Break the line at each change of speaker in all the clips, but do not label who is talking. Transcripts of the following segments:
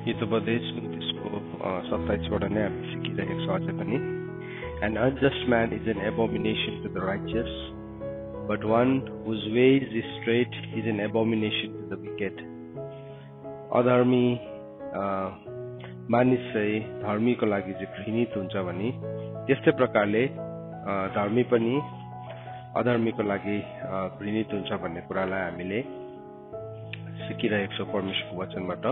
हितोपदेश त्यसको 27 बाट नै हामी सिकिरहेको छौँ अझै पनि. An unjust man is an abomination to the righteous, but one whose ways is straight is an abomination to the wicked. अधर्मी मानिस चाहिँ धर्मीको लागि चाहिँ घृणित हुन्छ भने त्यस्तै प्रकारले धर्मी पनि अधर्मीको लागि घृणित हुन्छ भन्ने कुरालाई हामीले सिकिरहेको छौँ परमेश्वरको वचनबाट.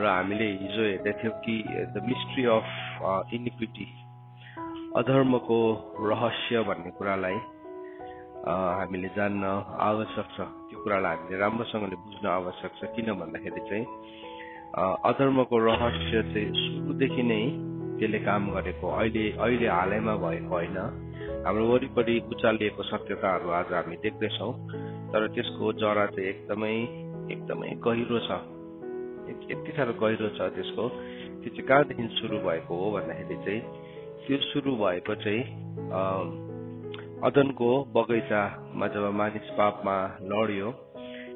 र हामीले हिजो हेर्दै थियौँ कि द मिस्ट्री अफ इनिक्विटी, अधर्मको रहस्य भन्ने कुरालाई हामीले जान्न आवश्यक छ. त्यो कुरालाई हामीले राम्रोसँगले बुझ्न आवश्यक छ. किन भन्दाखेरि चाहिँ अधर्मको रहस्य चाहिँ सुरुदेखि नै त्यसले काम गरेको अहिले हालैमा भएको होइन. हाम्रो वरिपरि उचालिएको सत्यताहरू आज हामी देख्दैछौँ, तर त्यसको जरा चाहिँ एकदमै गहिरो छ. यति साह्रो गहिरो छ त्यसको. त्यो चाहिँ कहाँदेखि सुरु भएको हो भन्दाखेरि चाहिँ त्यो सुरु भएको चाहिँ अदनको बगैँचामा जब मानिस पापमा लड्यो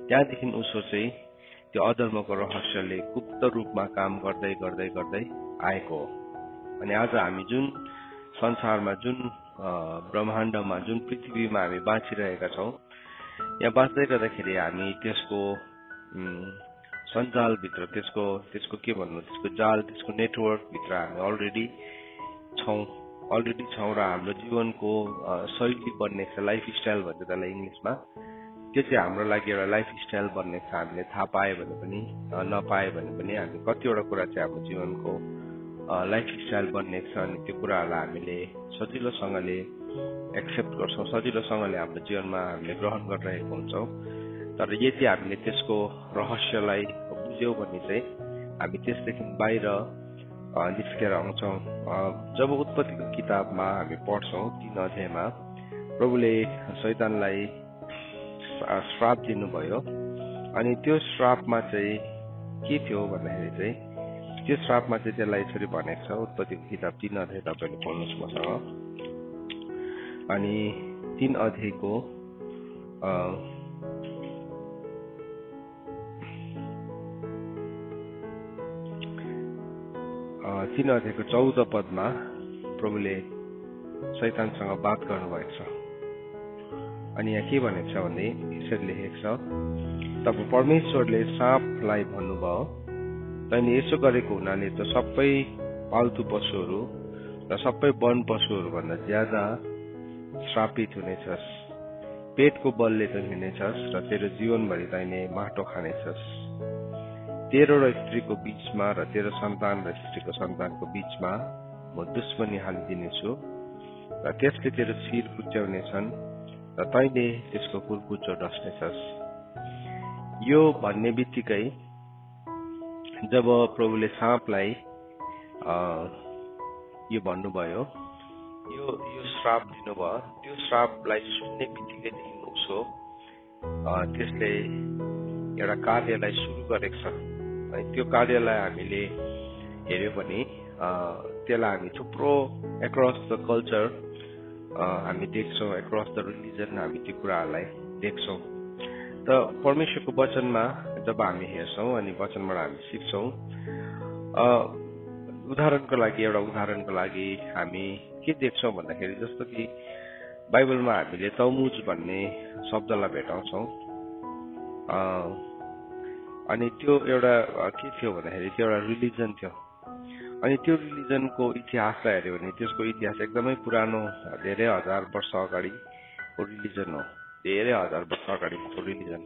त्यहाँदेखि उसो चाहिँ त्यो अधर्मको रहस्यले गुप्त रूपमा काम गर्दै गर्दै गर्दै आएको हो. अनि आज हामी जुन संसारमा, जुन ब्रह्माण्डमा, जुन पृथ्वीमा हामी बाँचिरहेका छौँ, यहाँ बाँच्दै गर्दाखेरि हामी त्यसको सञ्जालभित्र, त्यसको के भन्नु, त्यसको जाल, त्यसको नेटवर्कभित्र हामी अलरेडी छौँ र हाम्रो जीवनको शैली बन्ने छ. लाइफ स्टाइल भन्छ त्यसलाई इङ्ग्लिसमा. त्यो चाहिँ हाम्रो लागि एउटा लाइफ स्टाइल बन्ने छ. हामीले थाहा पायो भने पनि नपायो भने पनि हामी कतिवटा कुरा चाहिँ हाम्रो जीवनको लाइफ स्टाइल बन्ने छ. अनि त्यो कुराहरूलाई हामीले सजिलोसँगले एक्सेप्ट गर्छौँ, सजिलोसँगले हाम्रो जीवनमा हामीले ग्रहण गरिरहेको हुन्छौँ. तर यदि हामीले त्यसको रहस्यलाई बुझ्यौँ भने चाहिँ हामी त्यसदेखि बाहिर निस्केर आउँछौँ. जब उत्पत्तिको किताबमा हामी पढ्छौँ 3 अध्यायमा प्रभुले शैतानलाई श्राप दिनुभयो. अनि त्यो श्रापमा चाहिँ के थियो भन्दाखेरि चाहिँ त्यो श्रापमा चाहिँ त्यसलाई यसरी भनेको छ. उत्पत्तिको किताब 3 अध्याय तपाईँले पढ्नुहोस् मसँग. अनि 3 अध्यायको 14 पदमा प्रभुले शैतानसँग बात गर्नुभएको छ. अनि यहाँ के भनेको छ भने यसरी लेखेको छ, तब परमेश्वरले साँपलाई भन्नुभयो, तैँले यसो गरेको हुनाले त सबै पाल्तु पशुहरू र सबै वन पशुहरू भन्दा ज्यादा श्रापित हुनेछस्. पेटको बलले त हिँड्नेछस् र तेरो जीवनभरि तैँले माटो खानेछस्. तेरो र स्त्रीको बीचमा र तेरो सन्तान र स्त्रीको सन्तानको बीचमा म दुश्मनी हालिदिनेछु र त्यसले तेरो शिर कुच्याउनेछन् र तैँले त्यसको कुर्कुच्चो डस्नेछस्. यो भन्ने बित्तिकै जब प्रभुले साँपलाई यो भन्नुभयो, यो श्राप दिनुभयो, त्यो श्रापलाई सुन्ने बित्तिकैदेखि उसो त्यसले एउटा कार्यलाई सुरु गरेको छ. त्यो कार्यलाई हामीले हेऱ्यौँ भने त्यसलाई हामी थुप्रो एक्रस द कल्चर हामी देख्छौँ, एक्रस द रिलिजन हामी त्यो कुराहरूलाई देख्छौँ. त परमेश्वरको वचनमा जब हामी हेर्छौँ अनि वचनबाट हामी सिक्छौँ, उदाहरणको लागि हामी के देख्छौँ भन्दाखेरि जस्तो कि बाइबलमा हामीले तमुज भन्ने शब्दलाई भेटाउँछौँ. अनि त्यो एउटा के थियो भन्दाखेरि त्यो एउटा रिलिजन थियो. अनि त्यो रिलिजनको इतिहासलाई हेऱ्यो भने त्यसको इतिहास एकदमै पुरानो, धेरै हजार वर्ष अगाडिको रिलिजन हो, धेरै हजार वर्ष अगाडिको रिलिजन.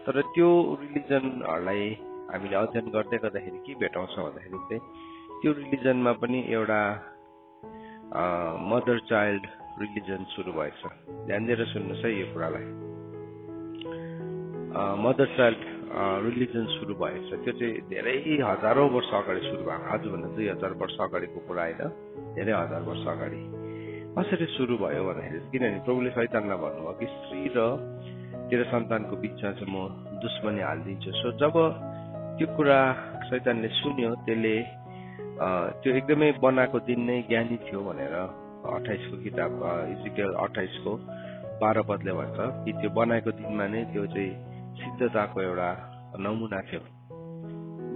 तर त्यो रिलिजनहरूलाई हामीले अध्ययन गर्दै गर्दाखेरि के भेटाउँछौँ भन्दाखेरि चाहिँ त्यो रिलिजनमा पनि एउटा मदर चाइल्ड रिलिजन सुरु भएको छ. ध्यान दिएर सुन्नुहोस् है यो कुरालाई. मदर चाइल्ड रिलिजन सुरु भएको छ. त्यो चाहिँ धेरै हजारौँ वर्ष अगाडि सुरु भएको, आजभन्दा 2000 वर्ष अगाडिको कुरा होइन, धेरै हजार वर्ष अगाडि. कसरी सुरु भयो भन्दाखेरि किनभने प्रभुले शैतानलाई भन्नुभयो कि स्त्री र तेरो सन्तानको बिचमा चाहिँ म दुश्मनी हालिदिन्छु. सो जब त्यो कुरा शैतानले सुन्यो, त्यसले त्यो एकदमै बनाएको दिन नै ज्ञानी थियो भनेर 28 को किताब इजिकेल 28 को 12 पदले भन्छ कि त्यो बनाएको दिनमा नै त्यो चाहिँ सिद्धताको एउटा नमुना थियो.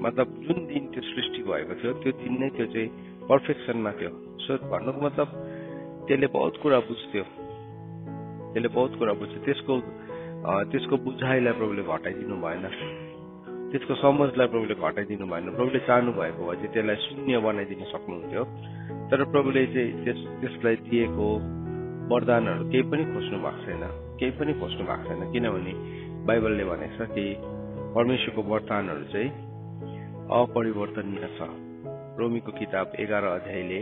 मतलब जुन दिन त्यो सृष्टि भएको थियो त्यो दिन नै त्यो चाहिँ पर्फेक्सनमा थियो। सो भन्नुको मतलब त्यसले बहुत कुरा बुझ्थ्यो, त्यसको बुझाइलाई प्रभुले घटाइदिनु भएन, त्यसको समझलाई प्रभुले घटाइदिनु भएन। प्रभुले चाहनु भएको भए चाहिँ त्यसलाई शून्य बनाइदिन सक्नुहुन्थ्यो। तर प्रभुले चाहिँ त्यसलाई दिएको वरदानहरू केही पनि खोज्नु भएको छैन, किनभने बाइबलले भनेको छ कि परमेश्वरको वरदानहरू चाहिँ अपरिवर्तनीय छ। रोमीको किताब 11 अध्यायले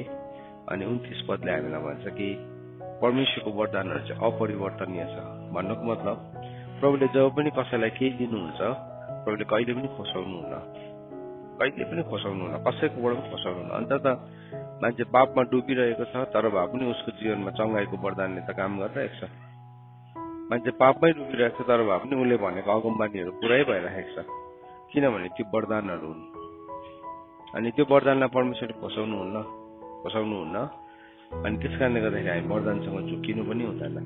अनि 29 पदले हामीलाई भन्छ कि परमेश्वरको वरदानहरू चाहिँ अपरिवर्तनीय छ। भन्नुको मतलब प्रभुले जब पनि कसैलाई केही दिनुहुन्छ, प्रभुले कहिले पनि खोसाउनुहुन्न, कसैकोबाट पनि खोसाउनुहुन्न। अन्तत मान्छे पापमा डुबिरहेको छ तर भए पनि उसको जीवनमा चङ्गाईको वरदानले त काम गरिरहेको छ। मान्छे पापमै डुबिरहेको छ तर भए पनि उसले भनेको अगमबानीहरू पुरै भइरहेको छ, किनभने त्यो वरदानहरू हुन्। अनि त्यो वरदानलाई परमेश्वरले खोसाउनुहुन्न। अनि त्यस कारणले गर्दाखेरि हामी वरदानसँग झुकिनु पनि हुँदैन।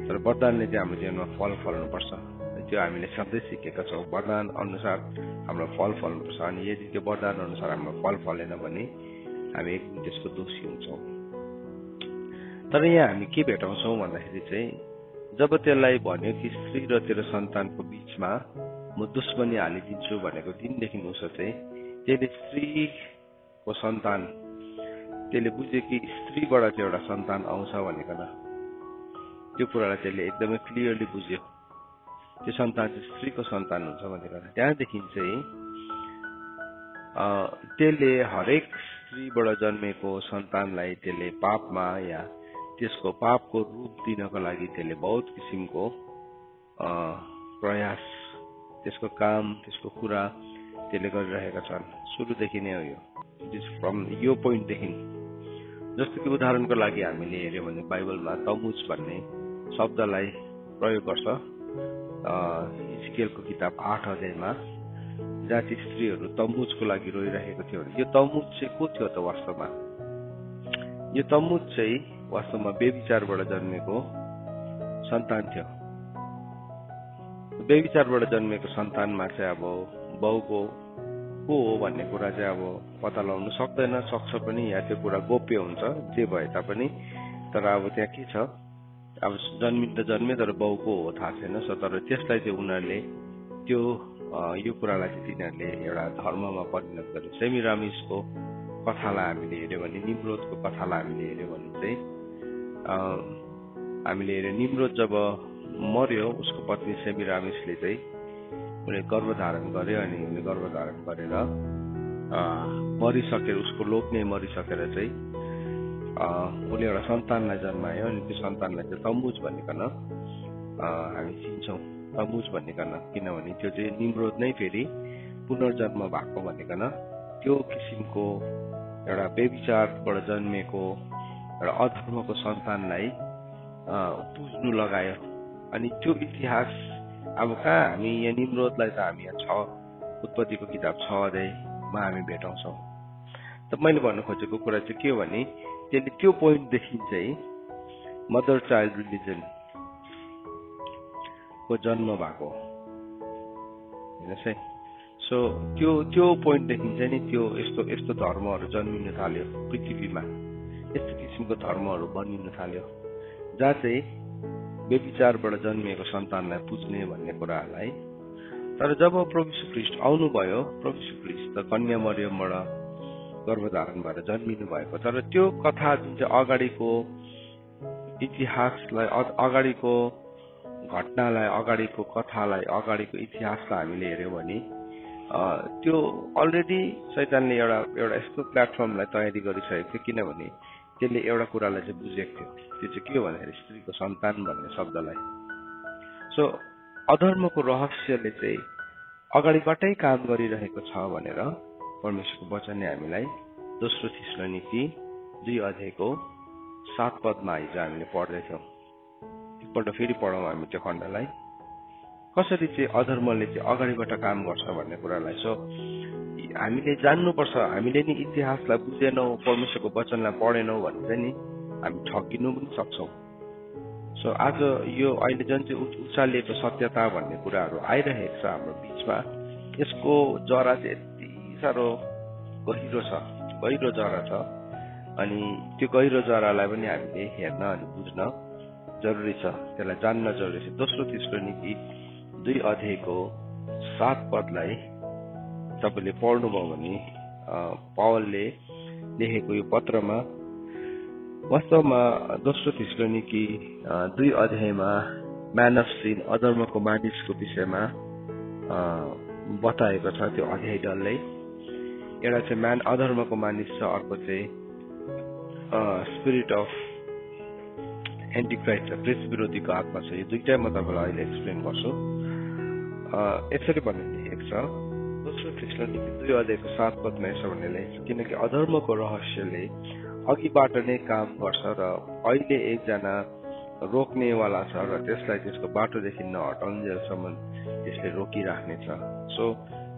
तर वरदानले चाहिँ हाम्रो जीवनमा फल फल्नुपर्छ, त्यो हामीले सधैँ सिकेका छौँ। वरदान अनुसार हाम्रो फल फल्नुपर्छ। अनि यदि त्यो वरदान अनुसार हाम्रो फल फलेन भने हामी एक दिन त्यसको दोषी हुन्छौँ। तर यहाँ हामी के भेटाउँछौँ भन्दाखेरि चाहिँ जब त्यसलाई भन्यो कि स्त्री र तेरो सन्तानको बीचमा म दुश्मनी हालिदिन्छु भनेको दिनदेखि उसो चाहिँ त्यसले स्त्रीको सन्तान, त्यसले बुझ्यो कि स्त्रीबाट चाहिँ एउटा सन्तान आउँछ भनेकन त्यो कुरालाई त्यसले एकदमै क्लियरली बुझ्यो। त्यो सन्तान चाहिँ स्त्रीको सन्तान हुन्छ भनेर। त्यहाँदेखि चाहिँ त्यसले हरेक स्त्रीबाट जन्मेको सन्तानलाई त्यसले पापमा या त्यसको पापको रूप दिनको लागि त्यसले बहुत किसिमको प्रयास, त्यसको काम, त्यसको कुरा त्यसले गरिरहेका छन्। सुरुदेखि नै हो यो, फ्रम यो पोइन्टदेखि। जस्तो कि उदाहरणको लागि हामीले हेऱ्यौँ भने बाइबलमा तमुज भन्ने शब्दलाई प्रयोग गर्छ इजकेलको किताब 8 अध्यायमा, जाति स्त्रीहरू तमुजको लागि रोइरहेको थियो। यो तमुज चाहिँ को थियो त वास्तवमा? यो तमुज चाहिँ वास्तवमा बेविचारबाट जन्मेको सन्तान थियो। बेविचारबाट जन्मेको सन्तानमा चाहिँ अब बाउको को हो भन्ने कुरा चाहिँ अब पत्ता लगाउन सक्छ पनि, या त्यो कुरा गोप्य हुन्छ जे भए तापनि। तर अब त्यहाँ के छ, अब जन्मे तर बाउको हो थाहा छैन। तर त्यसलाई चाहिँ उनीहरूले यो कुरालाई चाहिँ तिनीहरूले एउटा धर्ममा परिणत गर्यो। सेमिरामिसको कथालाई हामीले हेऱ्यौँ भने, निम्रोदको कथालाई हामीले हेऱ्यौँ भने चाहिँ हामीले हेऱ्यौँ निम्रोद जब मर्यो उसको पत्नी सेमिरामिसले चाहिँ उसले गर्भधारण गर्यो। अनि उसले गर्भधारण गरेर मरिसकेर उसको लोक नै मरिसकेर चाहिँ उसले एउटा सन्तानलाई जन्मायो। अनि त्यो सन्तानलाई चाहिँ तमुज भनिकन हामी चिन्छौँ, तमुज भनिकन, किनभने त्यो चाहिँ निम्रोद नै फेरि पुनर्जन्म भएको भनिकन त्यो किसिमको एउटा बेविचारबाट जन्मेको एउटा अधर्मको सन्तानलाई पुज्नु लगायो। अनि त्यो इतिहास अब कहाँ हामी यहाँ निम्रोदलाई त हामी यहाँ उत्पत्तिको किताब 6 अध्यायमा हामी भेटाउँछौँ। त मैले भन्नु खोजेको कुरा चाहिँ के हो भने त्यसले त्यो पोइन्टदेखि चाहिँ मदर चाइल्ड रिलिजन को जन्म भएको हेर्नुहोस् है। सो त्यो पोइन्टदेखि चाहिँ नि त्यो यस्तो धर्महरू जन्मिन थाल्यो पृथ्वीमा, यस्तो किसिमको धर्महरू बनिन थाल्यो जहाँ चाहिँ बेविचारबाट जन्मिएको सन्तानलाई पुज्ने भन्ने कुराहरूलाई। तर जब प्रभु यीशु ख्रीष्ट आउनुभयो, प्रभु यीशु ख्रीष्ट त कन्या मरियमबाट गर्भधारण भएर जन्मिनु भएको। तर त्यो कथा जुन चाहिँ अगाडिको इतिहासलाई, अगाडिको घटनालाई, अगाडिको कथालाई, अगाडिको इतिहासलाई हामीले हेऱ्यौँ भने त्यो अलरेडी शैतानले एउटा यस्तो प्लेटफर्मलाई तयारी गरिसकेको थियो, किनभने त्यसले एउटा कुरालाई चाहिँ बुझेको थियो। त्यो चाहिँ के हो भन्दाखेरि स्त्रीको सन्तान भन्ने शब्दलाई। सो अधर्मको रहस्यले चाहिँ अगाडिबाटै काम गरिरहेको छ भनेर परमेश्वरको वचनले हामीलाई दोस्रो थिस्सलुनिकी 2 अध्यायको 7 पदमा हिजो हामीले पढ्दैथ्यौँ। एकपल्ट फेरि पढौँ हामी त्यो खण्डलाई, कसरी चाहिँ अधर्मले चाहिँ अगाडिबाट काम गर्छ भन्ने कुरालाई। सो हामीले जान्नुपर्छ। हामीले नि इतिहासलाई बुझेनौँ, परमेश्वरको वचनलाई पढेनौँ भने चाहिँ नि हामी ठगिनु पनि सक्छौँ। सो आज यो अहिले जुन चाहिँ उचालिएको सत्यता भन्ने कुराहरू आइरहेको छ हाम्रो बिचमा, यसको जरा चाहिँ यति साह्रो गहिरो जरा छ अनि त्यो गहिरो जरालाई पनि हामीले हेर्न अनि बुझ्न जरुरी छ, त्यसलाई जान्न जरुरी छ। दोस्रो थेसलोनिकी 2 अध्यायको 7 पदलाई तपाईले पढ्नुभयो भने पावलले लेखेको यो पत्रमा वास्तवमा दोस्रो थेसलोनिकी 2 अध्यायमा म्यान अफ सिन अधर्मको मानिसको विषयमा बताएको छ। त्यो अध्याय डल्लै एउटा चाहिँ अधर्मको मानिस छ, अर्को चाहिँ स्पिरिट अफ एन्टिक्राइस्ट छ, क्रिस्ट विरोधीको आत्मा छ। यो दुईटै म तपाईलाई अहिले एक्सप्लेन गर्छु। यसरी भन्ने लेखेको छ दोस्रो थेसलोनिकी 2 अध्यायको 7 पदमा यसो भन्ने लेखेको छ, किनकि अधर्मको रहस्यले अघिबाट नै काम गर्छ र अहिले एकजना रोक्नेवाला छ र त्यसलाई त्यसको बाटोदेखि नहटाउन्जेलसम्म त्यसले रोकिराख्नेछ। सो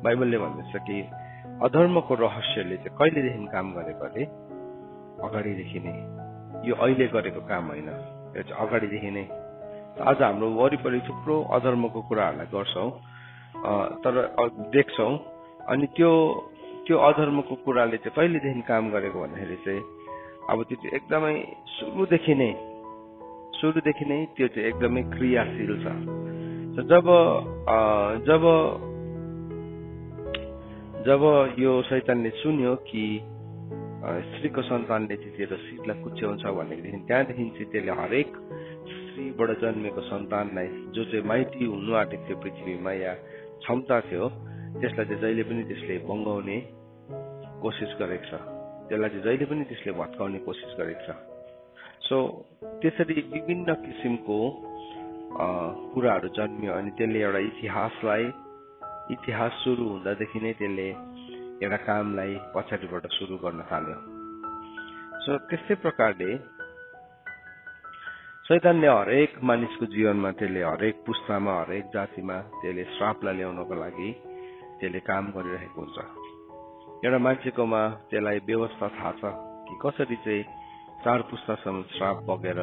बाइबलले भन्दछ कि अधर्मको रहस्यले चाहिँ कहिलेदेखि काम गरेको अरे? अगाडिदेखि नै। यो अहिले गरेको काम होइन, यो चाहिँ अगाडिदेखि नै। आज हाम्रो वरिपरि थुप्रो अधर्मको कुराहरूलाई गर्छौँ तर देख्छौँ, अनि त्यो अधर्मको कुराले चाहिँ कहिलेदेखि काम गरेको भन्दाखेरि चाहिँ अब त्यो चाहिँ एकदमै सुरुदेखि नै त्यो चाहिँ एकदमै क्रियाशील छ। जब यो शैतानले सुन्यो कि स्त्रीको सन्तानले चाहिँ तेरो शिरलाई कुच्याउँछ भनेदेखि त्यहाँदेखि चाहिँ त्यसले हरेक स्त्रीबाट जन्मेको सन्तानलाई जो चाहिँ माइती हुनु आँटेको थियो पृथ्वीमा या क्षमता थियो त्यसलाई चाहिँ जहिले पनि त्यसले बङ्गाउने कोसिस गरेको छ, त्यसलाई चाहिँ जहिले पनि त्यसले भत्काउने कोसिस गरेको छ। सो त्यसरी विभिन्न किसिमको कुराहरू जन्मियो अनि त्यसले एउटा इतिहास सुरु हुँदादेखि नै त्यसले एउटा कामलाई पछाडिबाट सुरु गर्न थाल्यो। सो त्यस्तै प्रकारले शैतानले हरेक मानिसको जीवनमा त्यसले हरेक पुस्तामा हरेक जातिमा त्यसले श्रापलाई ल्याउनको लागि त्यसले काम गरिरहेको हुन्छ। एउटा मान्छेकोमा त्यसलाई व्यवस्था थाहा छ कि कसरी चाहिँ 4 पुस्तासम्म श्राप बगेर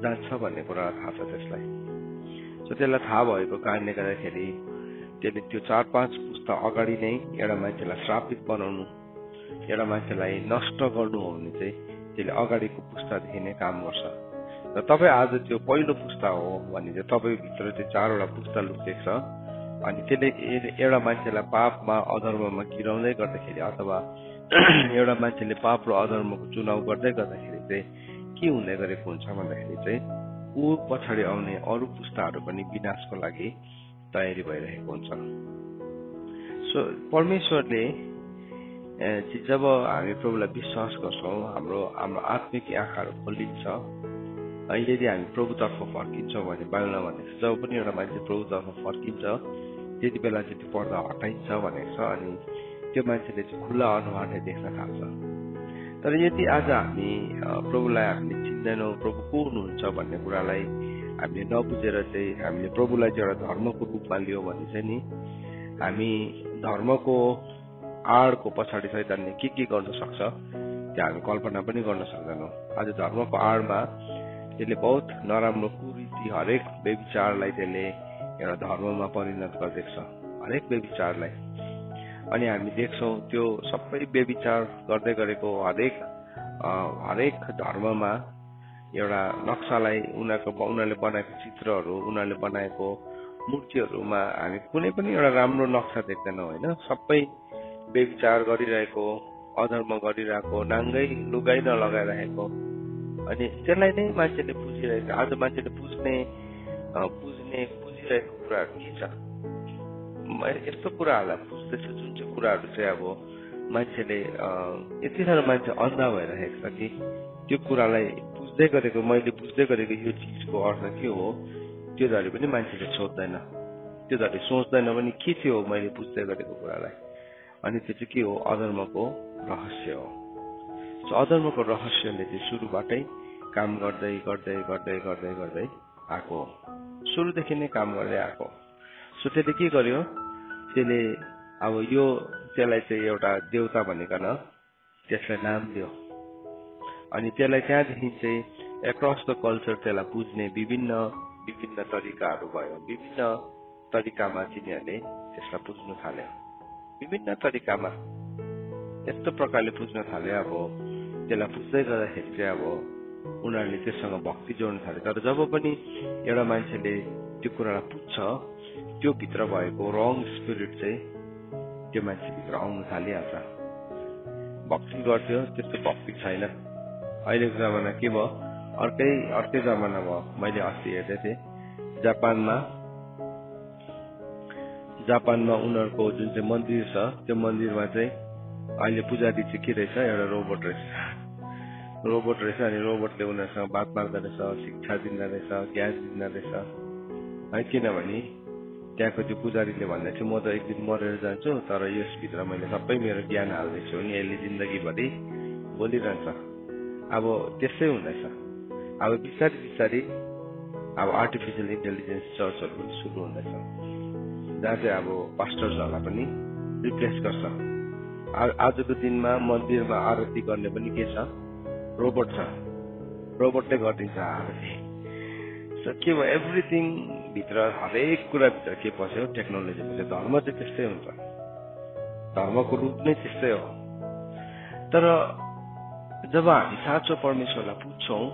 जान्छ भन्ने कुरा थाहा छ त्यसलाई। सो त्यसलाई थाहा भएको कारणले गर्दाखेरि त्यसले त्यो 4-5 पुस्ता अगाडि नै एउटा मान्छेलाई श्रापित बनाउनु, एउटा मान्छेलाई नष्ट गर्नु हो भने चाहिँ त्यसले अगाडिको पुस्तादेखि नै काम गर्छ। र तपाईँ आज त्यो पहिलो पुस्ता हो भने चाहिँ तपाईँभित्र त्यो 4वटा पुस्ता लुकेको छ अनि त्यसले एउटा मान्छेलाई पापमा अधर्ममा गिराउँदै गर्दाखेरि अथवा एउटा मान्छेले पाप र अधर्मको चुनाव गर्दै गर्दाखेरि चाहिँ के हुँदै गरेको हुन्छ भन्दाखेरि चाहिँ ऊ पछाडि आउने अरू पुस्ताहरू पनि विनाशको लागि तयारी भइरहेको हुन्छ। सो परमेश्वरले जब हामी प्रभुलाई विश्वास गर्छौँ हाम्रो आत्मिक आँखाहरू खोलिन्छ। यदि हामी प्रभुतर्फ फर्किन्छौँ भने बाइबलमा भनेको छ जब पनि एउटा मान्छे प्रभुतर्फ फर्किन्छ त्यति बेला चाहिँ त्यो पर्दा हटाइन्छ भनेको छ अनि त्यो मान्छेले चाहिँ खुल्ला अनुहारले देख्न थाल्छ। तर यदि आज हामी प्रभुलाई हामीले चिन्दैनौँ, प्रभु को हुनुहुन्छ भन्ने कुरालाई हामीले नबुझेर चाहिँ हामीले प्रभुलाई चाहिँ एउटा धर्मको रूपमा लियो भने चाहिँ नि हामी धर्मको आडको पछाडि शैतानले के गर्न सक्छ त्यो हामी कल्पना पनि गर्न सक्दैनौँ। आज धर्मको आडमा त्यसले बहुत नराम्रो कुरीति हरेक व्यभिचारलाई त्यसले एउटा धर्ममा परिणत गरिदिएको छ, हरेक व्यभिचारलाई। अनि हामी देख्छौँ त्यो सबै व्यभिचार गर्दै गरेको हरेक धर्ममा एउटा नक्सालाई उनीहरूले बनाएको चित्रहरू, उनीहरूले बनाएको मूर्तिहरूमा हामी कुनै पनि एउटा राम्रो नक्सा देख्दैनौँ होइन। सबै व्यभिचार गरिरहेको, अधर्म गरिरहेको, नाङ्गै लुगाइ नलगाइरहेको, अनि त्यसलाई नै मान्छेले बुझिरहेको। आज मान्छेले बुझिरहेको कुराहरू के छ? यस्तो कुराहरूलाई बुझ्दैछ जुन चाहिँ कुराहरू चाहिँ अब मान्छेले यति साह्रो मान्छे अन्धा भइरहेको छ कि त्यो कुरालाई मैले बुझ्दै गरेको यो चिजको अर्थ के हो त्यो धरि पनि मान्छेले सोध्दैन, त्यो धरि सोच्दैन पनि के थियो मैले बुझ्दै गरेको कुरालाई। अनि त्यो चाहिँ के हो? अधर्मको रहस्य हो। सो अधर्मको रहस्यले चाहिँ सुरुबाटै काम गर्दै गर्दै गर्दै गर्दै गर्दै आएको, सुरुदेखि नै काम गर्दै आएको। सो त्यसले के गर्यो? त्यसले अब त्यसलाई चाहिँ एउटा देवता भनिकन त्यसलाई नाम दियो अनि त्यसलाई त्यहाँदेखि चाहिँ एक्रस द कल्चर त्यसलाई बुझ्ने विभिन्न तरिकाहरू भयो, विभिन्न तरिकामा तिनीहरूले त्यसलाई पुज्न थाल्यो। विभिन्न तरिकामा यस्तो प्रकारले पुज्न थाल्यो। अब त्यसलाई पुज्दै गर्दाखेरि चाहिँ अब उनीहरूले त्यससँग भक्ति जोड्न थाल्यो। तर जब पनि एउटा मान्छेले त्यो कुरालाई पुज्छ, त्यो भित्र भएको रङ स्पिरिट चाहिँ त्यो मान्छेभित्र आउन थालिहाल्छ। भक्ति गर्थ्यो, त्यस्तो भक्ति छैन। अहिलेको जमाना के भयो, अर्कै जमाना भयो। मैले अस्ति हेर्दै थिएँ, जापानमा उनीहरूको जुन चाहिँ मन्दिर छ, त्यो मन्दिरमा चाहिँ अहिले पुजारी चाहिँ के रहेछ, एउटा रोबोट रहेछ। अनि रोबोटले उनीहरूसँग बात मार्दो रहेछ, शिक्षा दिँदो रहेछ, ज्ञान दिँदो रहेछ है। किनभने त्यहाँको त्यो पुजारीले भन्दा चाहिँ म त एक दिन मरेर जान्छु, तर यसभित्र मैले सबै मेरो ज्ञान हाल्दैछु भने यसले जिन्दगीभरि बोलिरहन्छ। अब त्यसै हुँदैछ। अब बिस्तारै अब आर्टिफिसियल इन्टेलिजेन्स चर्चहरू पनि सुरु हुँदैछ, जहाँ चाहिँ अब पास्टर्सहरूलाई पनि रिप्लेस गर्छ। आजको दिनमा मन्दिरमा आरती गर्ने पनि के छ, रोबोट छ। रोबोटले गरिदिन्छ आरती। सो के भयो, एभ्रिथिङ भित्र, हरेक कुरा भित्र के पस्यो, टेक्नोलोजी पस्यो। धर्म चाहिँ त्यस्तै हुन्छ, धर्मको रूप नै त्यस्तै हो। तर जब हामी साँचो परमेश्वरलाई पुज्छौँ,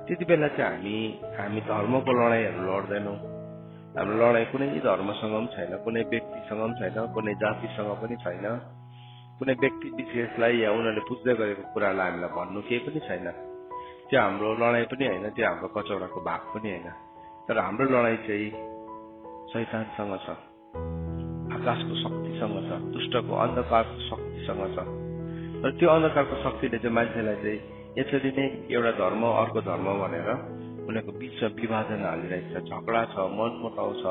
त्यति बेला चाहिँ हामी धर्मको लडाइँहरू लड्दैनौँ। हाम्रो लडाइँ कुनै धर्मसँग पनि छैन, कुनै व्यक्तिसँग पनि छैन, कुनै जातिसँग पनि छैन, कुनै व्यक्ति विशेषलाई या उनीहरूले पुज्दै गरेको कुरालाई हामीलाई भन्नु केही पनि छैन। त्यो हाम्रो लडाइँ पनि होइन, त्यो हाम्रो कचौडाको भाग पनि होइन। तर हाम्रो लडाइँ चाहिँ शैतानसँग छ, आकाशको शक्तिसँग छ, दुष्टको अन्धकारको शक्तिसँग छ। र त्यो अन्धकारको शक्तिले चाहिँ मान्छेलाई चाहिँ यसरी नै एउटा धर्म अर्को धर्म भनेर उनीहरूको बिचमा विभाजन हालिरहेको छ, झगडा छ, मनमुटाउ छ,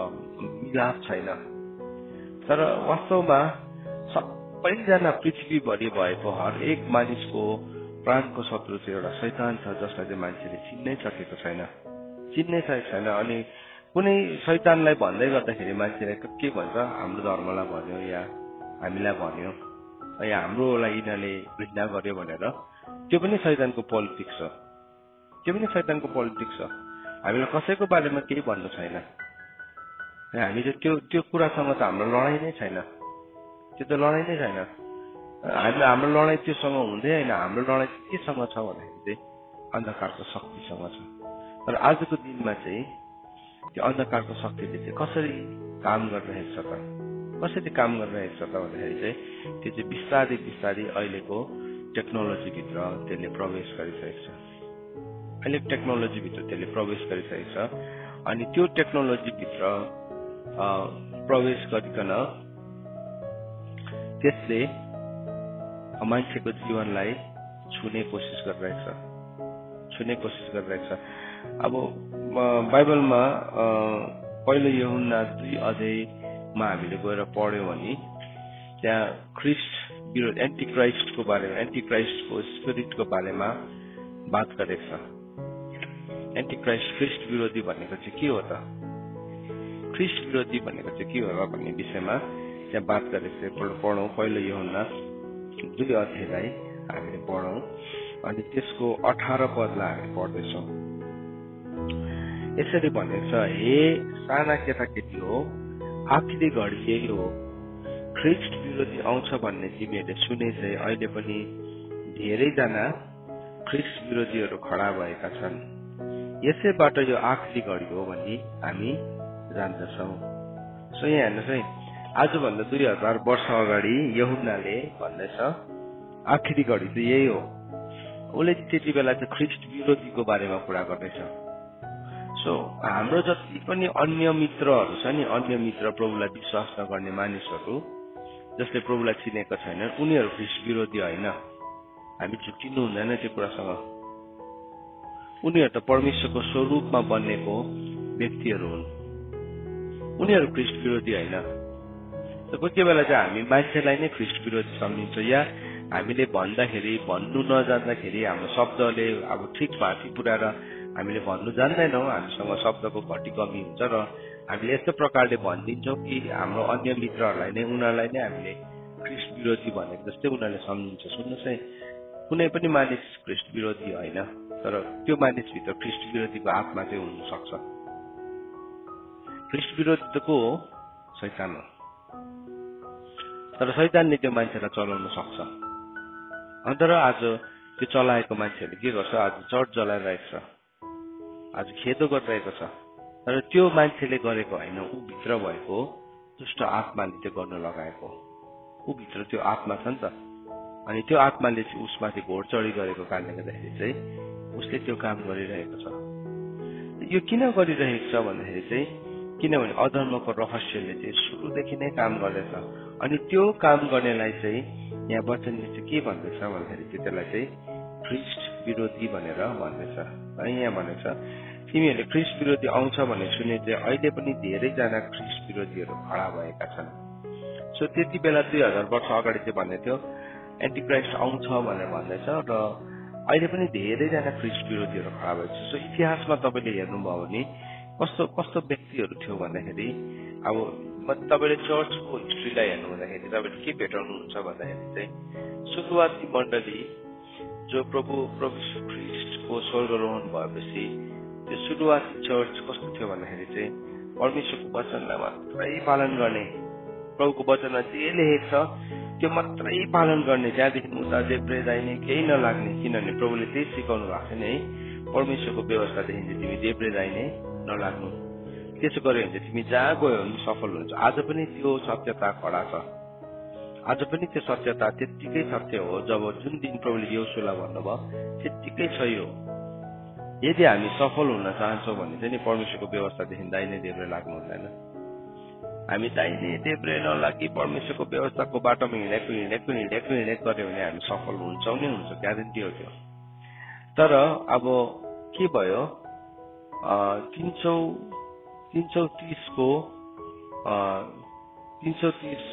मिलाप छैन। तर वास्तवमा सबैजना पृथ्वीभरि भएको हरेक मानिसको प्राणको शत्रु चाहिँ एउटा शैतान छ, जसलाई चाहिँ मान्छेले चिन्नै सकेको छैन। अनि कुनै शैतानलाई भन्दै गर्दाखेरि मान्छेले के भन्छ, हाम्रो धर्मलाई भन्यो या हामीलाई भन्यो या हाम्रोलाई यिनीहरूले घृणा गर्यो भनेर, त्यो पनि शैतानको पोलिटिक्स छ। हामीलाई कसैको बारेमा केही भन्नु छैन। हामी चाहिँ त्यो कुरासँग त हाम्रो लडाइँ नै छैन। हाम्रो लडाइँ त्योसँग हुँदै होइन। हाम्रो लडाइँ केसँग छ भन्दाखेरि चाहिँ अन्धकारको शक्तिसँग छ। तर आजको दिनमा चाहिँ त्यो अन्धकारको शक्तिले चाहिँ कसरी काम गरिरहेको छ भन्दाखेरि चाहिँ त्यो चाहिँ बिस्तारै अहिलेको टेक्नोलोजीभित्र त्यसले प्रवेश गरिसकेको छ। अनि त्यो टेक्नोलोजीभित्र प्रवेश गरिकन त्यसले मान्छेको जीवनलाई छुने कोसिस गरिरहेको छ। अब बाइबलमा पहिलो यूहन्ना 2 अध्यायमा हामीले गएर पढ्यौँ भने त्यहाँ एन्टिक्राइस्टको स्पिरिटको बारेमा बात गरेको छ। ख्रिस्ट विरोधी भनेको चाहिँ के हो त? ख्रिस्ट विरोधी भनेको चाहिँ के हो र भन्ने विषयमा त्यहाँ बात गरेको छ। पढौँ, पहिलो यूहन्ना 2 अध्यायलाई हामीले पढौँ अनि त्यसको 18 पदलाई हामी पढ्दैछौँ। यसरी भनेको छ, हे साना केटाकेटी हो, आखिरी घडी यही हो, ख्रिस्ट विरोधी आउँछ भन्ने तिमीहरूले सुने चाहिँ अहिले पनि धेरैजना ख्रिस्ट विरोधीहरू खडा भएका छन्। यसैबाट यो आखिरी घडी हो भन्ने हामी जान्दछौँ। सो यहाँ हेर्नुहोस् है, आजभन्दा 2000 वर्ष अगाडि यूहन्नाले भन्दैछ आखिरी घडी चाहिँ यही हो। उसले त्यति बेला चाहिँ ख्रिस्ट विरोधीको बारेमा कुरा गर्दैछ। सो हाम्रो जति पनि अन्य मित्रहरू छ नि, अन्य मित्र प्रभुलाई विश्वास नगर्ने मानिसहरू जसले प्रभुलाई चिनेका छैनन्, उनीहरू ख्रिस्ट विरोधी होइन। हामी झुक्किनु हुँदैन त्यो कुरासँग। उनीहरू त परमेश्वरको स्वरूपमा बनेको व्यक्तिहरू हुन्, उनीहरू ख्रिस्ट विरोधी होइन। कोही बेला चाहिँ हामी मान्छेलाई नै ख्रिस्ट विरोधी सम्झिन्छ, या हामीले भन्नु नजान्दाखेरि हाम्रो शब्दले अब ठिक भाती पुऱ्याएर हामीले भन्नु जान्दैनौँ, हामीसँग शब्दको घटी कमी हुन्छ र हामीले यस्तो प्रकारले भनिदिन्छौँ कि हाम्रो अन्य मित्रहरूलाई नै, उनीहरूलाई नै हामीले ख्रिस्ट विरोधी भनेको जस्तै उनीहरूले सम्झिन्छ। सुन्नुहोस् है, कुनै पनि मानिस ख्रिस्ट विरोधी होइन, तर त्यो मानिसभित्र ख्रिस्ट विरोधीको आत्मा चाहिँ हुन सक्छ। ख्रिस्ट विरोधी त को हो? शैतान हो। तर शैतानले त्यो मान्छेलाई चलाउन सक्छ। अन्त र आज त्यो चलाएको मान्छेहरूले के गर्छ, आज चर्च जलाइरहेको छ, आज खेदो गरिरहेको छ। तर त्यो मान्छेले गरेको होइन, ऊ भित्र भएको दुष्ट आत्माले त्यो गर्न लगाएको। ऊ भित्र त्यो आत्मा छ नि त, अनि त्यो आत्माले चाहिँ उसमाथि घोडचढी गरेको कारणले गर्दाखेरि चाहिँ उसले त्यो काम गरिरहेको छ। यो किन गरिरहेको छ भन्दाखेरि चाहिँ किनभने अधर्मको रहस्यले चाहिँ सुरुदेखि नै काम गर्दैछ। अनि त्यो काम गर्नेलाई चाहिँ यहाँ वचनले चाहिँ के भन्दैछ भन्दाखेरि चाहिँ त्यसलाई चाहिँ ख्रिस्ट विरोधी भनेर भन्दैछ। है यहाँ भनेको छ तिमीहरूले ख्रिस्ट विरोधी आउँछ भन्ने सुने चाहिँ अहिले पनि धेरैजना ख्रिस्ट विरोधीहरू खडा भएका छन्। सो त्यति बेला 2000 वर्ष अगाडि चाहिँ भन्दै थियो एन्टिक्राइस्ट आउँछ भनेर भन्दैछ र अहिले पनि धेरैजना ख्रिस्ट विरोधीहरू खडा भएको छ। सो इतिहासमा तपाईँले हेर्नुभयो भने कस्तो कस्तो व्यक्तिहरू थियो भन्दाखेरि अब तपाईँले चर्चको हिस्ट्रीलाई हेर्नु भन्दाखेरि तपाईँले के भेटाउनुहुन्छ भन्दाखेरि चाहिँ सुरुवाती मण्डली जो प्रभु ख्रिस्टको स्वर्गारोहण भएपछि त्यो सुरुवाती चर्च कस्तो थियो भन्दाखेरि चाहिँ परमेश्वरको वचनलाई मात्रै पालन गर्ने, प्रभुको वचनमा जे लेखेको छ त्यो मात्रै पालन गर्ने, त्यहाँदेखि उता देब्रे दाहिने केही नलाग्ने। किनभने प्रभुले त्यही सिकाउनु भएको छ नि है, परमेश्वरको व्यवस्थादेखि चाहिँ तिमी देब्रे दाहिने नलाग्नु, त्यसो गर्यो भने चाहिँ तिमी जहाँ गयो भने सफल हुन्छ। आज पनि त्यो सत्यता खडा छ, आज पनि त्यो सत्यता त्यत्तिकै सत्य हो। जब जुन दिन प्रभुले यहोशुलाई भन्नुभयो त्यत्तिकै सही हो। यदि हामी सफल हुन चाहन्छौँ भने चाहिँ नि परमेश्वरको व्यवस्थादेखि दाहिने देब्रे लाग्नु हुँदैन। हामी दाहिने देब्रे नलागी परमेश्वरको व्यवस्थाको बाटोमा हिँडेको गऱ्यो भने हामी सफल हुन्छौँ नै हुन्छ, ग्यारेन्टी हो त्यो। तर अब के भयो 330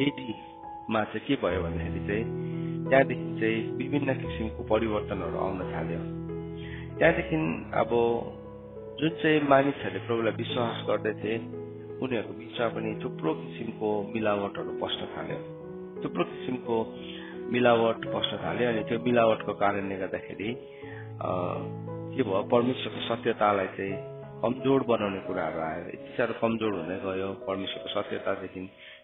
AD मा चाहिँ के भयो भन्दाखेरि चाहिँ त्यहाँदेखि चाहिँ विभिन्न किसिमको परिवर्तनहरू आउन थाल्यो। त्यहाँदेखि अब जुन चाहिँ मानिसहरूले प्रभुलाई विश्वास गर्दैथे उनीहरूको बिचमा पनि थुप्रो किसिमको मिलावटहरू पस्न थाल्यो, अनि त्यो मिलावटको कारणले गर्दाखेरि के भयो, परमेश्वरको सत्यतालाई चाहिँ कमजोर बनाउने कुराहरू आयो। यति साह्रो कमजोर हुँदै गयो परमेश्वरको सत्यतादेखि।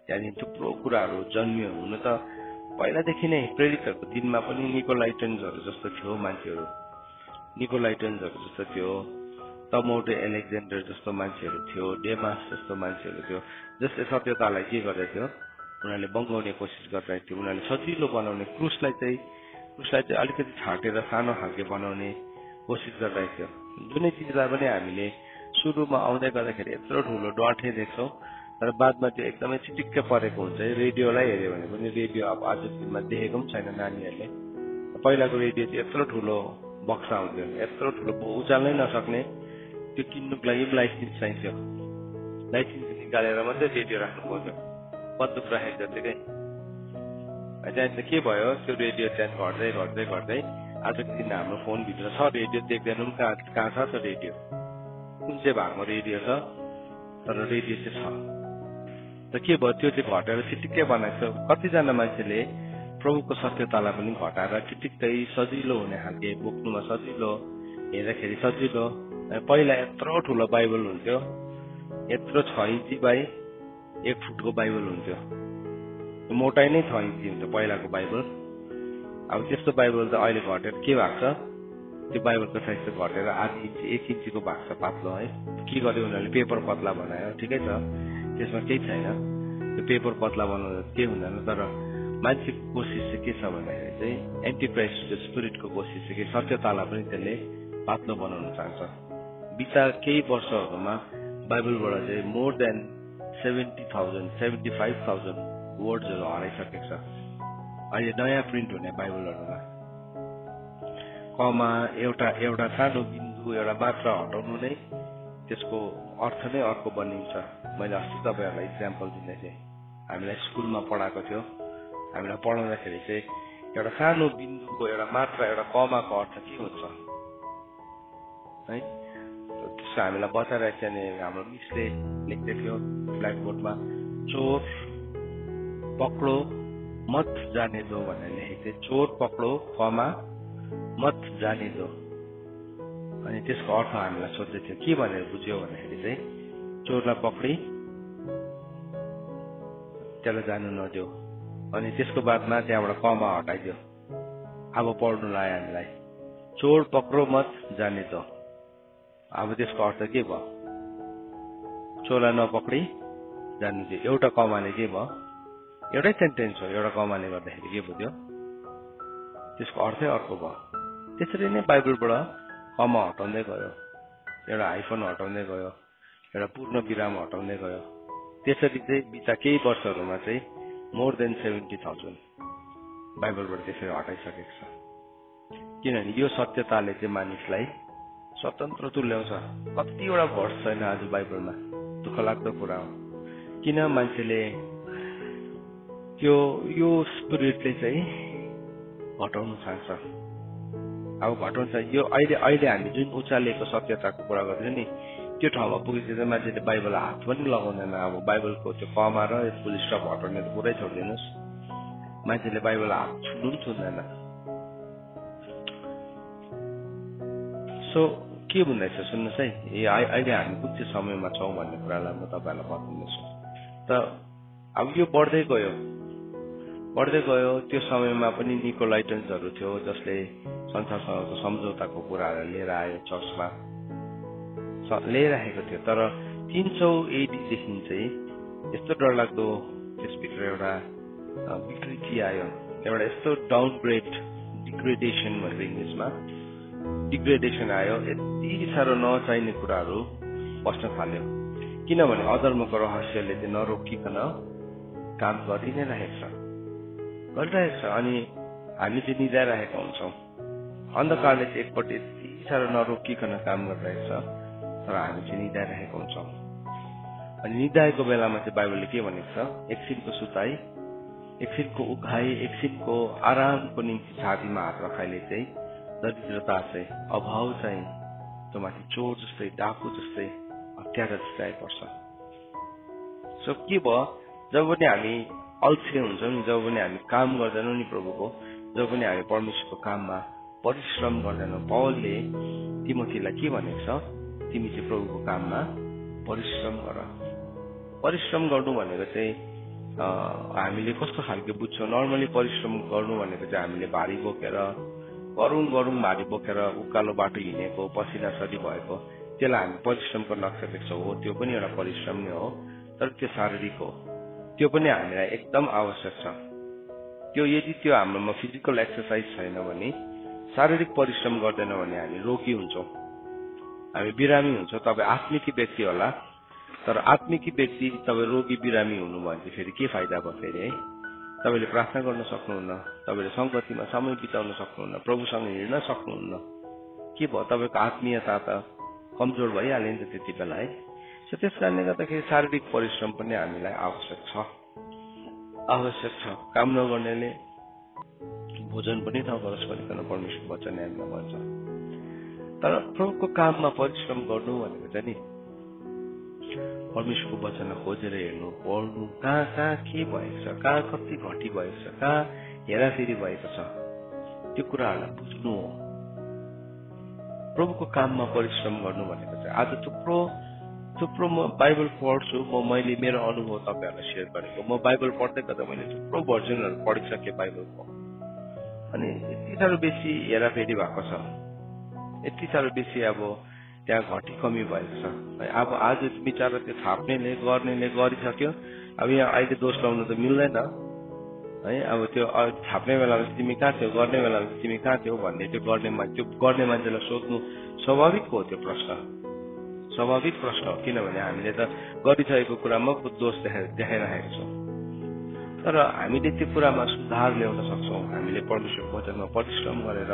त्यहाँदेखि थुप्रो कुराहरू जन्मियो। हुन त पहिलादेखि नै प्रेरितहरूको दिनमा पनि निकोलाइटन्सहरू जस्तो थियो मान्छेहरू, तमोटे एलेक्जेन्डर जस्तो मान्छेहरू थियो, डेमास जस्तो मान्छेहरू थियो, जसले सत्यतालाई के गर्दै थियो, उनीहरूले बङ्गाउने कोसिस गरिरहेको थियो। उनीहरूले सजिलो बनाउने, क्रुसलाई चाहिँ अलिकति छाटेर सानो खालके बनाउने कोसिस गरिरहेको थियो। जुनै चिजलाई पनि हामीले सुरुमा आउँदै गर्दाखेरि यत्रो ठुलो डटे देख्छौँ, तर बादमा त्यो एकदमै चिटिक्कै परेको हुन्छ। रेडियोलाई हेऱ्यो भने पनि रेडियो अब आजको दिनमा देखेको पनि छैन नानीहरूले। पहिलाको रेडियो चाहिँ यत्रो ठुलो बक्सा हुन्थ्यो, यत्रो ठुलो उचाल्नै नसक्ने, त्यो किन्नुको लागि पनि लाइसेन्स चाहिन्थ्यो। लाइसेन्स निकालेर मात्रै रेडियो राख्नु पर्यो, बन्दुक राखेको जतिकै। त्यहाँदेखि के भयो, त्यो रेडियो त्यहाँ घट्दै आजको दिन हाम्रो फोनभित्र छ रेडियो, देख्दैनौँ कहाँ छ त्यो रेडियो, कुन चाहिँ भागमा रेडियो छ, तर रेडियो चाहिँ छ। त के भयो, त्यो चाहिँ घटेर चिटिक्कै बनाएको छ। कतिजना मान्छेले प्रभुको सत्यतालाई पनि घटाएर चिटिक्कै सजिलो हुने खालके, बोक्नुमा सजिलो, हेर्दाखेरि सजिलो। पहिला यत्रो ठुलो बाइबल हुन्थ्यो, यत्रो 6 इन्ची बाई 1 फुटको बाइबल हुन्थ्यो, मोटाइ नै 6 इन्ची हुन्थ्यो पहिलाको बाइबल। अब त्यस्तो बाइबल त अहिले घटेर के भएको छ, त्यो बाइबलको साइज त घटेर आधी इन्ची 1 इन्चीको भएको छ पातलो है। के गर्यो उनीहरूले, पेपर पतला बनायो, ठिकै छ, त्यसमा केही छैन, त्यो पेपर पतला बनाउँदा केही हुँदैन। तर मान्छेको कोसिस चाहिँ के छ भन्दाखेरि चाहिँ एन्टिक्राइस्ट स्पिरिटको कोसिस चाहिँ के, सत्यतालाई पनि त्यसले पातलो बनाउन चाहन्छ। बिता केही वर्षहरूमा बाइबलबाट चाहिँ मोर देन 75,000 वर्ड्सहरू हराइसकेको छ अहिले नयाँ प्रिन्ट हुने बाइबलहरूमा। कमा, एउटा सानो बिन्दु, एउटा मात्रा हटाउनु नै त्यसको अर्थ नै अर्को बनिन्छ। मैले अस्ति तपाईँहरूलाई इक्जाम्पल दिँदै थिएँ, हामीलाई स्कुलमा पढाएको थियो। हामीलाई पढाउँदाखेरि चाहिँ एउटा सानो बिन्दुको, एउटा मात्रा, एउटा कमाको अर्थ के हुन्छ है, त्यसो हामीलाई बताइरहेको थियो। अनि हाम्रो मिसले लेख्दै थियो ब्ल्याकबोर्डमा, चोर पक्रो मत जाने दो भनेर लेखेको थियो। चोर पक्रो कमा मत जाने दो। अनि त्यसको अर्थ हामीलाई सोध्दै थियो के भनेर बुझ्यो भन्दाखेरि चाहिँ चोरलाई पक्री त्यसलाई जानु नदियो। अनि त्यसको बादमा त्यहाँबाट कमा हटाइदियो। अब पढ्नु लायो हामीलाई, चोर पक्रो मत जाने दो। अब त्यसको अर्थ के भयो? चोरलाई नपक्री जानु दियो। एउटा कमाले के भयो? एउटै सेन्टेन्स हो, एउटा कमाले गर्दाखेरि के भयो? त्यसको अर्थै अर्को भयो। त्यसरी नै बाइबलबाट कमा हटाउँदै गयो, एउटा हाइफन हटाउँदै गयो, एउटा पूर्ण विराम हटाउँदै गयो। त्यसरी चाहिँ बिता केही वर्षहरूमा चाहिँ मोर देन 70,000 बाइबलबाट त्यसरी हटाइसकेको छ। किनभने यो सत्यताले चाहिँ मानिसलाई स्वतन्त्र तुल्याउँछ। कतिवटा भर्स छैन आज बाइबलमा, दुःख लाग्दो कुरा हो। किन मान्छेले यो स्पिरिटले चाहिँ घटाउन चाहन्छ। अब घटाउँछ यो अहिले हामी जुन उचालेको सत्यताको कुरा गर्छौँ नि, त्यो ठाउँमा पुगेपछि चाहिँ मान्छेले बाइबललाई हात पनि लगाउँदैन। अब बाइबलको त्यो कमा र फुल स्टप हटाउने त पुरै छोडिदिनुहोस्, मान्छेले बाइबललाई हात छुनु पनि छुँदैन। सो के भन्दैछ सुन्नुहोस् है, अहिले हामी कुन चाहिँ समयमा छौँ भन्ने कुरालाई म तपाईँहरूलाई बताउँदैछु। त अब यो बढ्दै गयो। त्यो समयमा पनि निकोलाइटन्सहरू थियो जसले संसारसँगको सम्झौताको कुराहरू लिएर आयो, चर्चमा लिइरहेको थियो। तर 300 AD देखि चाहिँ यस्तो डरलाग्दो त्यसभित्र एउटा विकृति आयो, एउटा यस्तो डाउनग्रेड, डिग्रेडेसन भन्छ इङ्ग्लिसमा, डिग्रेडेसन आयो। यति साह्रो नचाहिने कुराहरू बस्न थाल्यो। किनभने अधर्मको रहस्यले चाहिँ नरोकिकन काम गरि नै रहेको छ। अनि हामी चाहिँ निधाइरहेका हुन्छौँ। अन्धकारले चाहिँ एकपट्टि यति साह्रो नरोकिकन काम गरिरहेको छ, तर हामी चाहिँ निधाइरहेका हुन्छौँ। अनि निधाएको बेलामा चाहिँ बाइबलले के भनेको छ? एकछिनको सुताई, एकछिनको उघाई, एकछिनको आरामको निम्ति छातीमा हात राखाइले चाहिँ दरिद्रता चाहिँ, अभाव चाहिँ त्यो माथि चोर जस्तै, डाकु जस्तै, हत्यारा जस्तै आइपर्छ। सो के भयो? जब पनि हामी अल्छे हुन्छौँ नि, जब पनि हामी काम गर्दैनौँ नि प्रभुको, जब पनि हामी परमेश्वरको काममा परिश्रम गर्दैनौँ, पौलले तिमोथीलाई के भनेको छ? तिमी चाहिँ प्रभुको काममा परिश्रम गर। परिश्रम गर्नु भनेको चाहिँ हामीले कस्तो खालको बुझ्छौँ? नर्मली परिश्रम गर्नु भनेको चाहिँ हामीले भारी बोकेर गरौँ भारी बोकेर उकालो बाटो हिँडेको, पसिना सरी भएको, त्यसलाई हामी परिश्रमको नक्सा देख्छौँ। हो, त्यो पनि एउटा परिश्रम नै हो, तर त्यो शारीरिक हो। त्यो पनि हामीलाई एकदम आवश्यक छ। यदि त्यो हाम्रोमा फिजिकल एक्सर्साइज छैन भने, शारीरिक परिश्रम गर्दैन भने हामी रोगी हुन्छौँ, हामी बिरामी हुन्छौँ। तपाईँ आत्मिकी व्यक्ति होला, तर आत्मिकी व्यक्ति तपाईँ रोगी बिरामी हुनु भने चाहिँ फेरि के फाइदा भयो फेरि है? तपाईँले प्रार्थना गर्न सक्नुहुन्न, तपाईँले सङ्गतिमा समय बिताउन सक्नुहुन्न, प्रभुसँग हिँड्न सक्नुहुन्न। के भयो? तपाईँको आत्मीयता त कमजोर भइहाल्यो नि त त्यति बेला है। सो त्यस कारणले गर्दाखेरि शारीरिक परिश्रम पनि हामीलाई आवश्यक छ। काम नगर्नेले भोजन पनि नगरोस् भनिकन परमेश्वर वचन हामीलाई भन्छ। तर प्रभुको काममा परिश्रम गर्नु भनेको चाहिँ नि परमेश्वरको वचनलाई खोजेर हेर्नु, पढ्नु, कहाँ के भएको छ, कहाँ कति घटी भएको छ, कहाँ हेराफेरी भएको छ, त्यो कुराहरूलाई बुझ्नु हो। प्रभुको काममा परिश्रम गर्नु भनेको चाहिँ आज थुप्रो म बाइबल पढ्छु, मैले मेरो अनुभव तपाईँहरूलाई सेयर गरेको। म बाइबल पढ्दै गर्दा मैले थुप्रो भर्जनहरू पढिसकेँ बाइबलको। अनि यति साह्रो बेसी हेराफेरी भएको छ, यति साह्रो बेसी अब त्यहाँ घटी कमी भएको छ। अब आज विचार त्यो गर्नेले गरिसक्यो। अब यहाँ अहिले दोष लाउनु त मिल्दैन है। अब त्यो छाप्ने बेलामा तिमी कहाँ थियौ, गर्ने बेलामा तिमी कहाँ थियौ भन्ने त्यो गर्ने मान्छेलाई सोध्नु स्वाभाविक हो। त्यो स्वाभाविक प्रश्न हो, किनभने हामीले त गरिसकेको कुरामा दोष देखाइरहेको छौँ। तर हामीले त्यो कुरामा सुधार ल्याउन सक्छौँ। हामीले परमेश्वरको वचनमा परिश्रम गरेर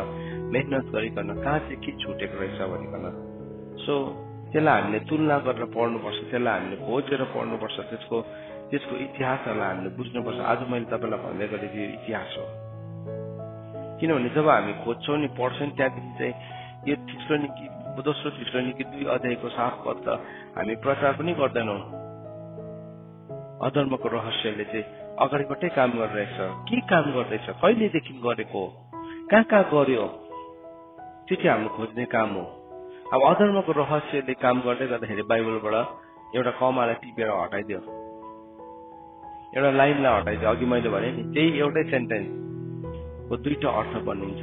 मेहनत गरिकन कहाँ चाहिँ के छुटेको रहेछ भनिकन। सो त्यसलाई हामीले तुलना गरेर पढ्नुपर्छ, त्यसलाई हामीले खोजेर पढ्नुपर्छ, त्यसको इतिहासहरूलाई हामीले बुझ्नुपर्छ। आज मैले तपाईँलाई भन्दै गरेको यो इतिहास हो। किनभने जब हामी खोज्छौँ नि, पढ्छौँ नि, त्यहाँदेखि चाहिँ यो दोस्रो थिस्सलुनिकी 2 अध्यायको 7 पद त हामी प्रचार पनि गर्दैनौँ। अधर्मको रहस्यले चाहिँ अगाडिबाटै काम गरिरहेछ। के काम गर्दैछ, कहिलेदेखि गरेको, कहाँ गर्यो, त्यो चाहिँ हाम्रो खोज्ने काम हो। अब अधर्मको रहस्यले काम गर्दै गर्दाखेरि बाइबलबाट एउटा कमालाई टिपेर हटाइदियो, एउटा लाइनलाई हटाइदियो अघि मैले भने नि त्यही एउटै सेन्टेन्सको दुईटा अर्थ बनिन्छ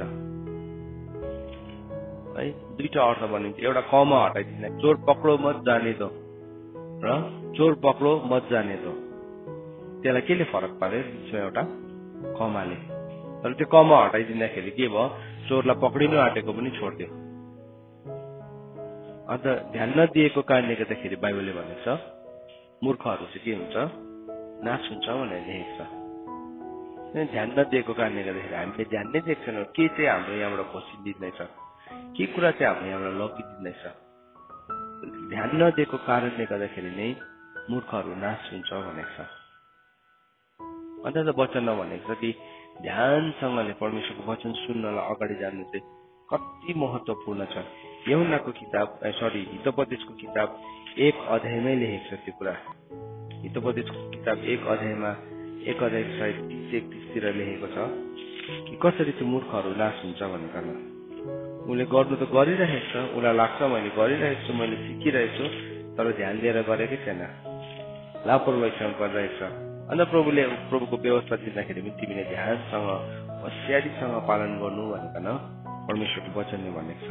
है दुईटा अर्थ बनिन्छ एउटा कमा हटाइदिने चोर पक्रो मत जाने दो र चोर पक्रो मत जाने दो त्यसलाई केले फरक पार्यो बिचमा एउटा कमाले तर त्यो कमा हटाइदिँदाखेरि के भयो चोरलाई पक्रिनु आँटेको पनि छोड्दियो अन्त ध्यान नदिएको कारणले गर्दाखेरि बाइबलले भनेको छ मूर्खहरू चाहिँ के हुन्छ नाश हुन्छ भनेर लेखेको छ ध्यान नदिएको कारणले गर्दाखेरि हामीले ध्यान नै दिएको छैनौँ के चाहिँ हाम्रो यहाँबाट खोसिदिँदैछ के कुरा चाहिँ हाम्रो यहाँबाट लगिदिँदैछ ध्यान नदिएको कारणले गर्दाखेरि नै मूर्खहरू नाश हुन्छ भनेको छ अन्त त वचनमा भनेको छ कि ध्यानसँगले परमेश्वरको वचन सुन्नलाई अगाडि जानु चाहिँ कति महत्त्वपूर्ण छ यूहन्नाको किताब हितोपदेशको किताब 1 अध्यायमै लेखेको छ त्यो कुरा हितोपदेशको किताब 1 अध्यायमा 1 अध्याय सायद 30-31 तिर लेखेको छ कि कसरी चाहिँ मूर्खहरू नाश हुन्छ भनेर उसले गर्नु त गरिरहेको छ उसलाई लाग्छ मैले गरिरहेको छु मैले सिकिरहेको छु तर ध्यान दिएर गरेकै छैन लापरवाहीसँग गरिरहेको छ अन्त प्रभुको व्यवस्था दिँदाखेरि पनि तिमीले ध्यानसँग होसियारीसँग पालन गर्नु भनेर परमेश्वरको वचनले भनेको छ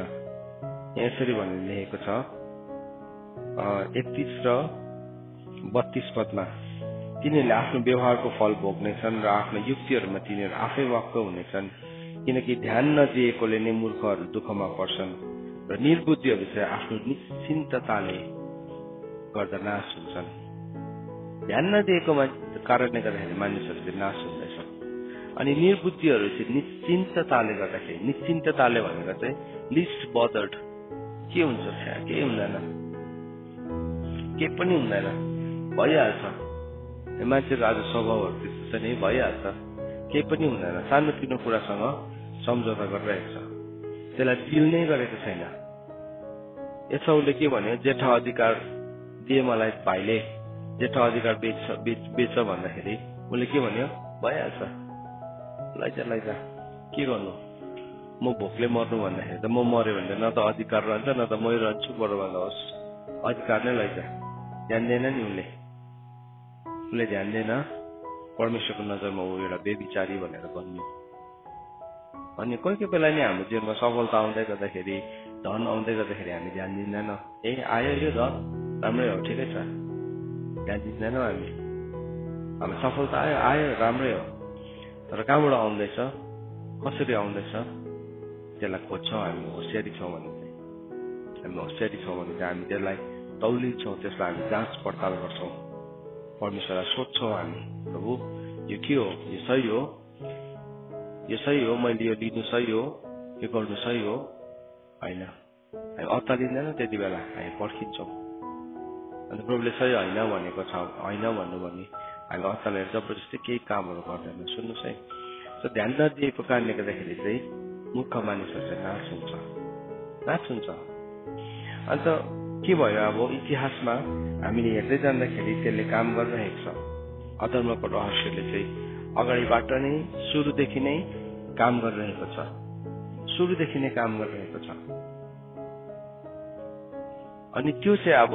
यसरी भनेर लेखेको छ 31 र 32 पदमा तिनीहरूले आफ्नो व्यवहारको फल भोग्नेछन् र आफ्नो युक्तिहरूमा तिनीहरू आफै वाक्क हुनेछन् किनकि ध्यान नदिएकोले नै मूर्खहरू दुःखमा पर्छन् र निर्बुद्धिहरू चाहिँ आफ्नो निश्चिन्तताले गर्दा नाश हुन्छन् ध्यान नदिएको कारणले गर्दाखेरि मानिसहरू चाहिँ नाश हुँदैछ अनि निर्बुद्धिहरू चाहिँ निश्चिन्तताले गर्दाखेरि निश्चिन्तताले भनेको चाहिँ लिस्ट बदर्ड के हुन्छ के हुँदैन के पनि हुँदैन भइहाल्छ मान्छेको आज स्वभावहरू त्यस्तो छ नि भइहाल्छ केही पनि हुँदैन सानोतिनो कुरासँग सम्झौता गरिरहेको छ त्यसलाई डिल नै गरेको छैन यसो उसले के भन्यो जेठा अधिकार दिए मलाई भाइले जेठा अधिकार बेच भन्दाखेरि उसले के भन्यो भइहाल्छ लैजा के गर्नु म भोकले मर्नु भन्दाखेरि त म मर्यो भने न त अधिकार रहन्छ न त मै रहन्छु बरु भन्नुहोस् अधिकार नै लैजा ध्यान दिएन नि उसले ध्यान दिएन परमेश्वरको नजरमा ऊ एउटा बेविचारी भनेर भन्यो अनि कोही बेला नि हाम्रो जीवनमा सफलता आउँदै गर्दाखेरि धन आउँदै गर्दाखेरि हामी ध्यान दिँदैन आयो यो धन राम्रै हो ठिकै छ ध्यान दिँदैनौँ हामी सफलता आयो राम्रै हो तर कहाँबाट आउँदैछ कसरी आउँदैछ त्यसलाई खोज्छौँ हामी होसियारी छौँ भने हामी होसियारी छौँ भने चाहिँ हामी त्यसलाई तौलिन्छौँ त्यसलाई हामी जाँच पडताल गर्छौँ परमेश्वरलाई सोध्छौँ हामी प्रभु यो के हो यो सही हो मैले यो लिनु सही हो यो गर्नु सही हो होइन हामी अत्तालिँदैन त्यति बेला हामी पर्खिन्छौँ अन्त प्रभुले सही होइन भनेको छ होइन भन्नु भने हामी अत्तालेर जबरजस्ती केही कामहरू गर्दैन सुन्नुहोस् है सो ध्यान नदिएको कारणले गर्दाखेरि चाहिँ मूर्ख मानिसहरू चाहिँ नाश हुन्छ अन्त के भयो अब इतिहासमा हामीले हेर्दै जाँदाखेरि त्यसले काम गरिरहेको छ अधर्मको रहस्यले चाहिँ अगाडिबाट नै सुरुदेखि नै काम गरिरहेको छ अनि त्यो चाहिँ अब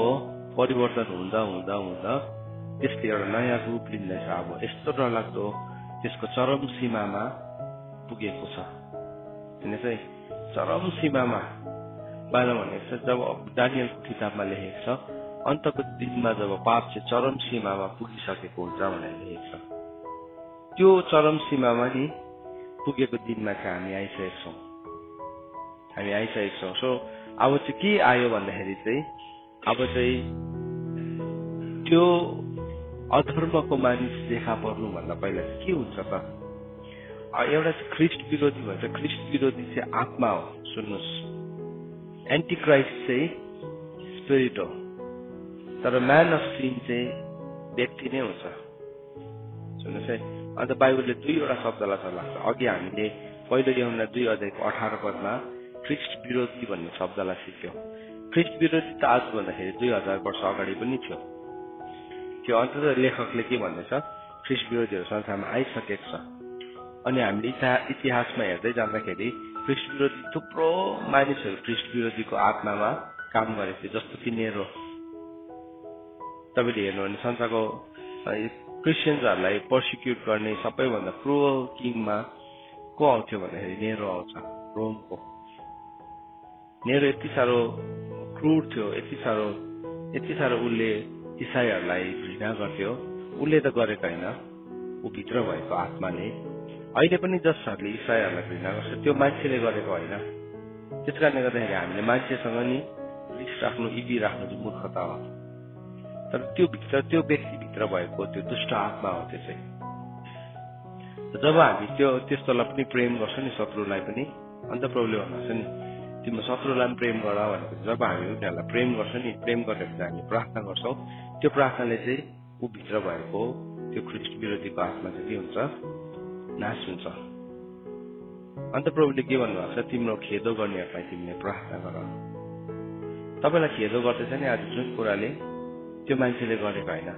परिवर्तन हुँदा हुँदा हुँदा त्यसले एउटा नयाँ रूप लिँदैछ अब यस्तो डरलाग्दो त्यसको चरम सीमामा पुगेको छ होइन चाहिँ चरम सीमामा बाहिर भनेको छ जब दानियलको किताबमा लेखेको छ अन्तको दिनमा जब पाप चाहिँ चरम सीमामा पुगिसकेको हुन्छ भनेर लेखेको छ त्यो चरम सीमामा नि पुगेको दिनमा चाहिँ हामी आइसकेको छौँ सो अब चाहिँ के आयो भन्दाखेरि चाहिँ अब चाहिँ त्यो अधर्मको मानिस देखा पर्नु भन्दा पहिला चाहिँ के हुन्छ त एउटा चाहिँ ख्रिस्ट विरोधी भन्छ ख्रिस्ट विरोधी चाहिँ आत्मा हो सुन्नुहोस् एन्टी क्राइस्ट चाहिँ स्पिरिट हो तर म्यान अफ सिन चाहिँ व्यक्ति नै हुन्छ सुन्नुहोस् है अन्त बाइबलले दुईवटा शब्दलाई चलाएको छ अघि हामीले पहिलो यूहन्ना 2 अध्यायको 18 पदमा ख्रिस्ट विरोधी भन्ने शब्दलाई सिक्यौँ ख्रिस्ट विरोधी त आज भन्दाखेरि 2000 वर्ष अगाडि पनि थियो त्यो अन्ततः लेखकले के भन्दैछ ख्रिस्ट विरोधीहरू संसारमा आइसकेको छ अनि हामीले इतिहासमा हेर्दै जाँदाखेरि ख्रिस्ट विरोधी थुप्रो मानिसहरू ख्रिस्ट विरोधीको आत्मामा काम गरेको थियो जस्तो कि नेरो तपाईँले हेर्नु भने संसारको क्रिस्चियन्सहरूलाई पर्सिक्युट गर्ने सबैभन्दा क्रुअल किङमा को आउँथ्यो भन्दाखेरि नेरो आउँछ, रोमको। नेरो यति साह्रो क्रूर थियो, यति साह्रो उसले इसाईहरूलाई घृणा गर्थ्यो। उसले त गरेको होइन, ऊ भित्र भएको आत्माले। अहिले पनि जसहरूले इसाईहरूलाई घृणा गर्छ त्यो मान्छेले गरेको होइन। त्यस कारणले गर्दाखेरि हामीले मान्छेसँग नि रिस राख्नु, इबी राख्नु चाहिँ मूर्खता हो। तर त्यो व्यक्तिभित्र भएको त्यो दुष्ट आत्मा हो। त्यो चाहिँ जब हामी त्यस्तोलाई पनि प्रेम गर्छौँ नि, शत्रुलाई पनि, अन्त प्रभुले भन्नुहुन्छ नि तिम्रो शत्रुलाई पनि प्रेम गर भनेको। जब हामी उनीहरूलाई प्रेम गर्छौँ नि, प्रेम गरेर हामी प्रार्थना गर्छौँ, त्यो प्रार्थनाले चाहिँ ऊ भित्र भएको त्यो ख्रीष्ट विरोधीको आत्मा चाहिँ के हुन्छ, नाश हुन्छ। अन्त प्रभुले के भन्नुभएको छ, तिम्रो खेदो गर्नेहरूलाई तिमीले प्रार्थना गर। तपाईँलाई खेदो गर्दैछ नि आज जुन कुराले, त्यो मान्छेले गरेको होइन।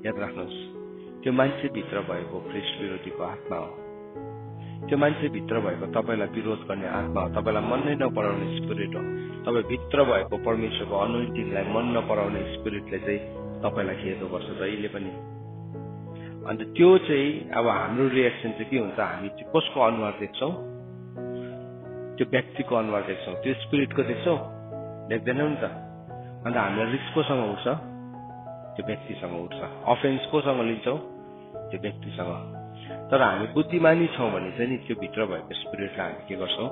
याद राख्नुहोस्, त्यो मान्छेभित्र भएको ख्रीष्ट विरोधीको आत्मा हो। त्यो मान्छेभित्र भएको तपाईँलाई विरोध गर्ने आत्मा हो। तपाईँलाई मन नै नपराउने स्पिरिट हो। तपाईँ भित्र भएको परमेश्वरको अनोइन्टिङलाई मन नपराउने स्पिरिटले चाहिँ तपाईँलाई खेदो गर्छ जहिले पनि। अन्त त्यो चाहिँ अब हाम्रो रिएक्सन चाहिँ के हुन्छ, हामी चाहिँ कसको अनुहार देख्छौँ, त्यो व्यक्तिको अनुहार देख्छौँ, त्यो स्पिरिटको देख्छौँ, देख्दैनौँ नि त। अन्त हामीलाई रिस कोसँग उठ्छ, त्यो व्यक्तिसँग उठ्छ। अफेन्स कोसँग लिन्छौँ, त्यो व्यक्तिसँग। तर हामी बुद्धिमानी छौँ भने चाहिँ नि त्यो भित्र भएको स्पिरिटलाई हामी के गर्छौँ,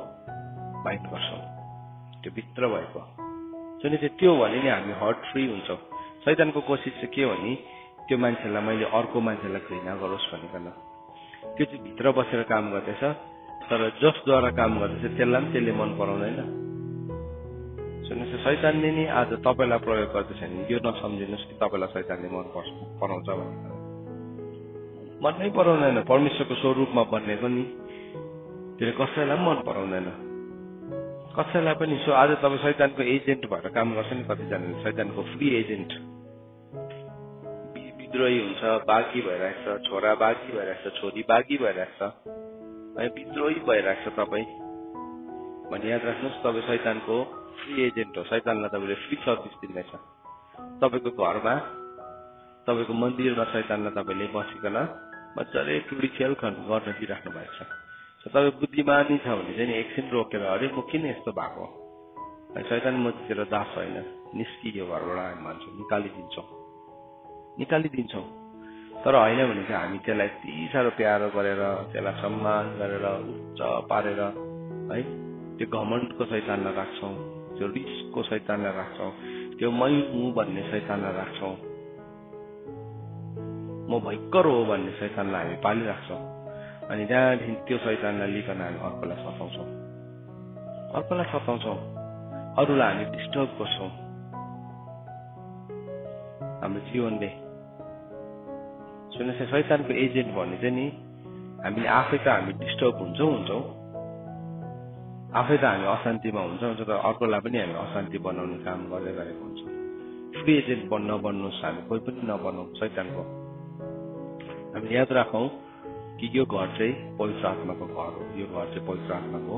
बाइट गर्छौँ। त्यो भित्र भएको जुन चाहिँ त्यो भने नि हामी हर्ट फ्री हुन्छौँ। शैतानको कोसिस चाहिँ के हो भने त्यो मान्छेलाई मैले अर्को मान्छेलाई घृणा गरोस् भनेकन, त्यो चाहिँ भित्र बसेर काम गर्दैछ। तर जसद्वारा काम गर्दैछ त्यसलाई पनि त्यसले मन पराउँदैन। सुन्नुहोस्, शैतानले नि आज तपाईँलाई प्रयोग गर्दैछ नि, यो नसम्झिनुहोस् कि तपाईँलाई शैतानले मन पराउँछ भनेर। मन नै पराउँदैन। परमेश्वरको स्वरूपमा बनेको नि त्यसले कसैलाई पनि मन पराउँदैन, कसैलाई पनि। सो आज तपाईँ शैतानको एजेन्ट भएर काम गर्छ नि, कतिजनाले शैतानको फ्री एजेन्ट, विद्रोही हुन्छ, बागी भइरहेको छ, छोरा बागी भइरहेको छ, छोरी बागी भइरहेको छ, है विद्रोही भइरहेको छ तपाईँ भने याद राख्नुहोस्, तपाईँ शैतानको फ्री एजेन्ट हो। शैतानलाई तपाईँले फ्री सर्भिस दिँदैछ। तपाईँको घरमा, तपाईँको मन्दिरमा शैतानलाई तपाईँले बसिकन मजाले टुडी खेल गर्न दिइराख्नु भएको छ। तपाईँ बुद्धिमानी छ भने चाहिँ एकछिन रोकेर, अरे म किन यस्तो भएको, शैतान मतिर दास होइन, निस्कियो घरबाट हामी मान्छौँ, निकालिदिन्छौँ। तर होइन भने चाहिँ हामी त्यसलाई यति साह्रो प्यारो गरेर, त्यसलाई सम्मान गरेर, उच्च पारेर, है त्यो घमण्डको शैतानलाई राख्छौँ, त्यो रिसको शैतानलाई राख्छौँ, त्यो मै हुँ भन्ने शैतानलाई राख्छौँ, म भयङ्कर हो भन्ने शैतानलाई हामी पालिराख्छौँ। अनि त्यहाँदेखि त्यो शैतानलाई लिकन हामी अर्कोलाई सताउँछौँ, अरूलाई हामी डिस्टर्ब गर्छौँ हाम्रो जीवनले। सुन्नुहोस्, शैतानको एजेन्ट भन्ने चाहिँ नि हामीले आफै त हामी डिस्टर्ब हुन्छौँ, आफै त हामी अशान्तिमा हुन्छौँ, तर अर्कोलाई पनि हामी अशान्ति बनाउने काम गर्दै गरेको हुन्छौँ। फ्री एजेन्ट नबन्नुहोस्, हामी कोही पनि नबनौँ शैतानको। हामी याद राखौँ कि यो घर चाहिँ पवित्र आत्माको घर हो, यो घर चाहिँ पवित्र आत्माको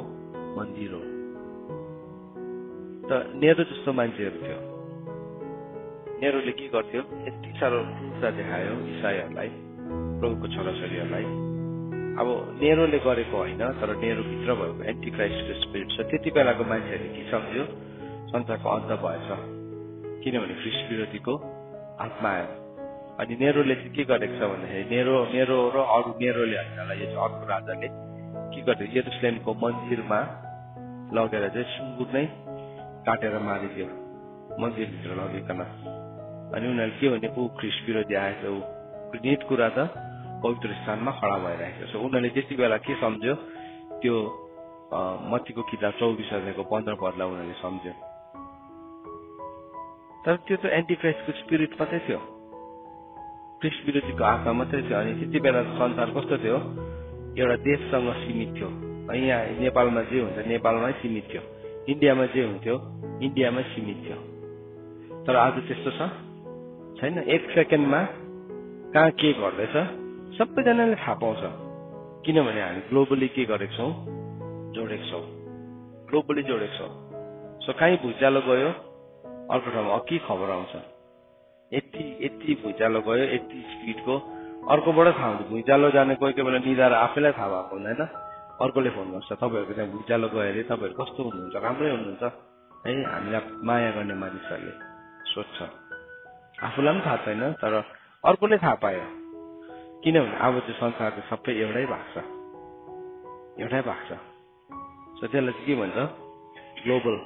मन्दिर हो। त नेरो जस्तो मान्छेहरू थियो। नेरोले के गर्थ्यो, यति साह्रो क्रूरता देखायो इसाईहरूलाई, प्रभुको छोराछोरीहरूलाई। अब नेरोले गरेको होइन, तर नेरो भित्र भएको एन्टी क्राइस्टको स्पिरिट छ। त्यति बेलाको मान्छेहरूले के सम्झ्यो, संसारको अन्त भएछ, किनभने ख्रीष्ट विरोधीको आत्मा आयो। अनि नेरोले चाहिँ के गरेको छ भन्दाखेरि, नेरो र अरू नेरोले हैनलाई यो अर्को राजाले के गर्यो, यरुशलेमको मन्दिरमा लगेर चाहिँ सुँगुर नै काटेर मारिदियो मन्दिरभित्र लगेकन। अनि उनीहरूले के भने, ऊ ख्रीष्ट विरोधी आएछ, ऊ निट कुरा त पवित्र स्थानमा खडा भइरहेको छ। उनीहरूले त्यति बेला के सम्झ्यो, त्यो मत्तीको किताब 24 अध्यायको 15 पदलाई उनीहरूले सम्झ्यो। तर त्यो त एन्टी क्राइस्टको स्पिरिट मात्रै थियो, ख्रीष्ट विरोधीको आत्मा मात्रै थियो। अनि त्यति बेला संसार कस्तो थियो, एउटा देशसँग सीमित थियो। यहाँ नेपालमा जे हुन्छ नेपालमै सीमित थियो, इन्डियामा जे हुन्थ्यो इन्डियामै सीमित थियो। तर आज त्यस्तो छैन। एक सेकेन्डमा कहाँ के गर्दैछ सबैजनाले थाहा पाउँछ, किनभने हामी ग्लोबली के गरेको छौँ, जोडेको छौँ, ग्लोबली जोडेको छौँ। सो कहीँ भुइँचालो गयो अर्को ठाउँमा के खबर आउँछ, यति भुइँचालो गयो, यति स्पिडको अर्कोबाट थाहा हुन्छ। भुइँचालो जाने कोही कोही बेला निधाएर आफैलाई थाहा भएको हुँदैन, अर्कोले फोन गर्छ तपाईँहरूको त्यहाँ भुइँचालो गयो अरे, तपाईँहरू कस्तो हुनुहुन्छ, राम्रै हुनुहुन्छ है, हामीलाई माया गर्ने मानिसहरूले सोध्छ। आफूलाई पनि थाहा छैन तर अर्कोले थाहा पायो, किनभने अब चाहिँ संसार चाहिँ सबै एउटै भएको छ। सो त्यसलाई चाहिँ के भन्छ, ग्लोबल।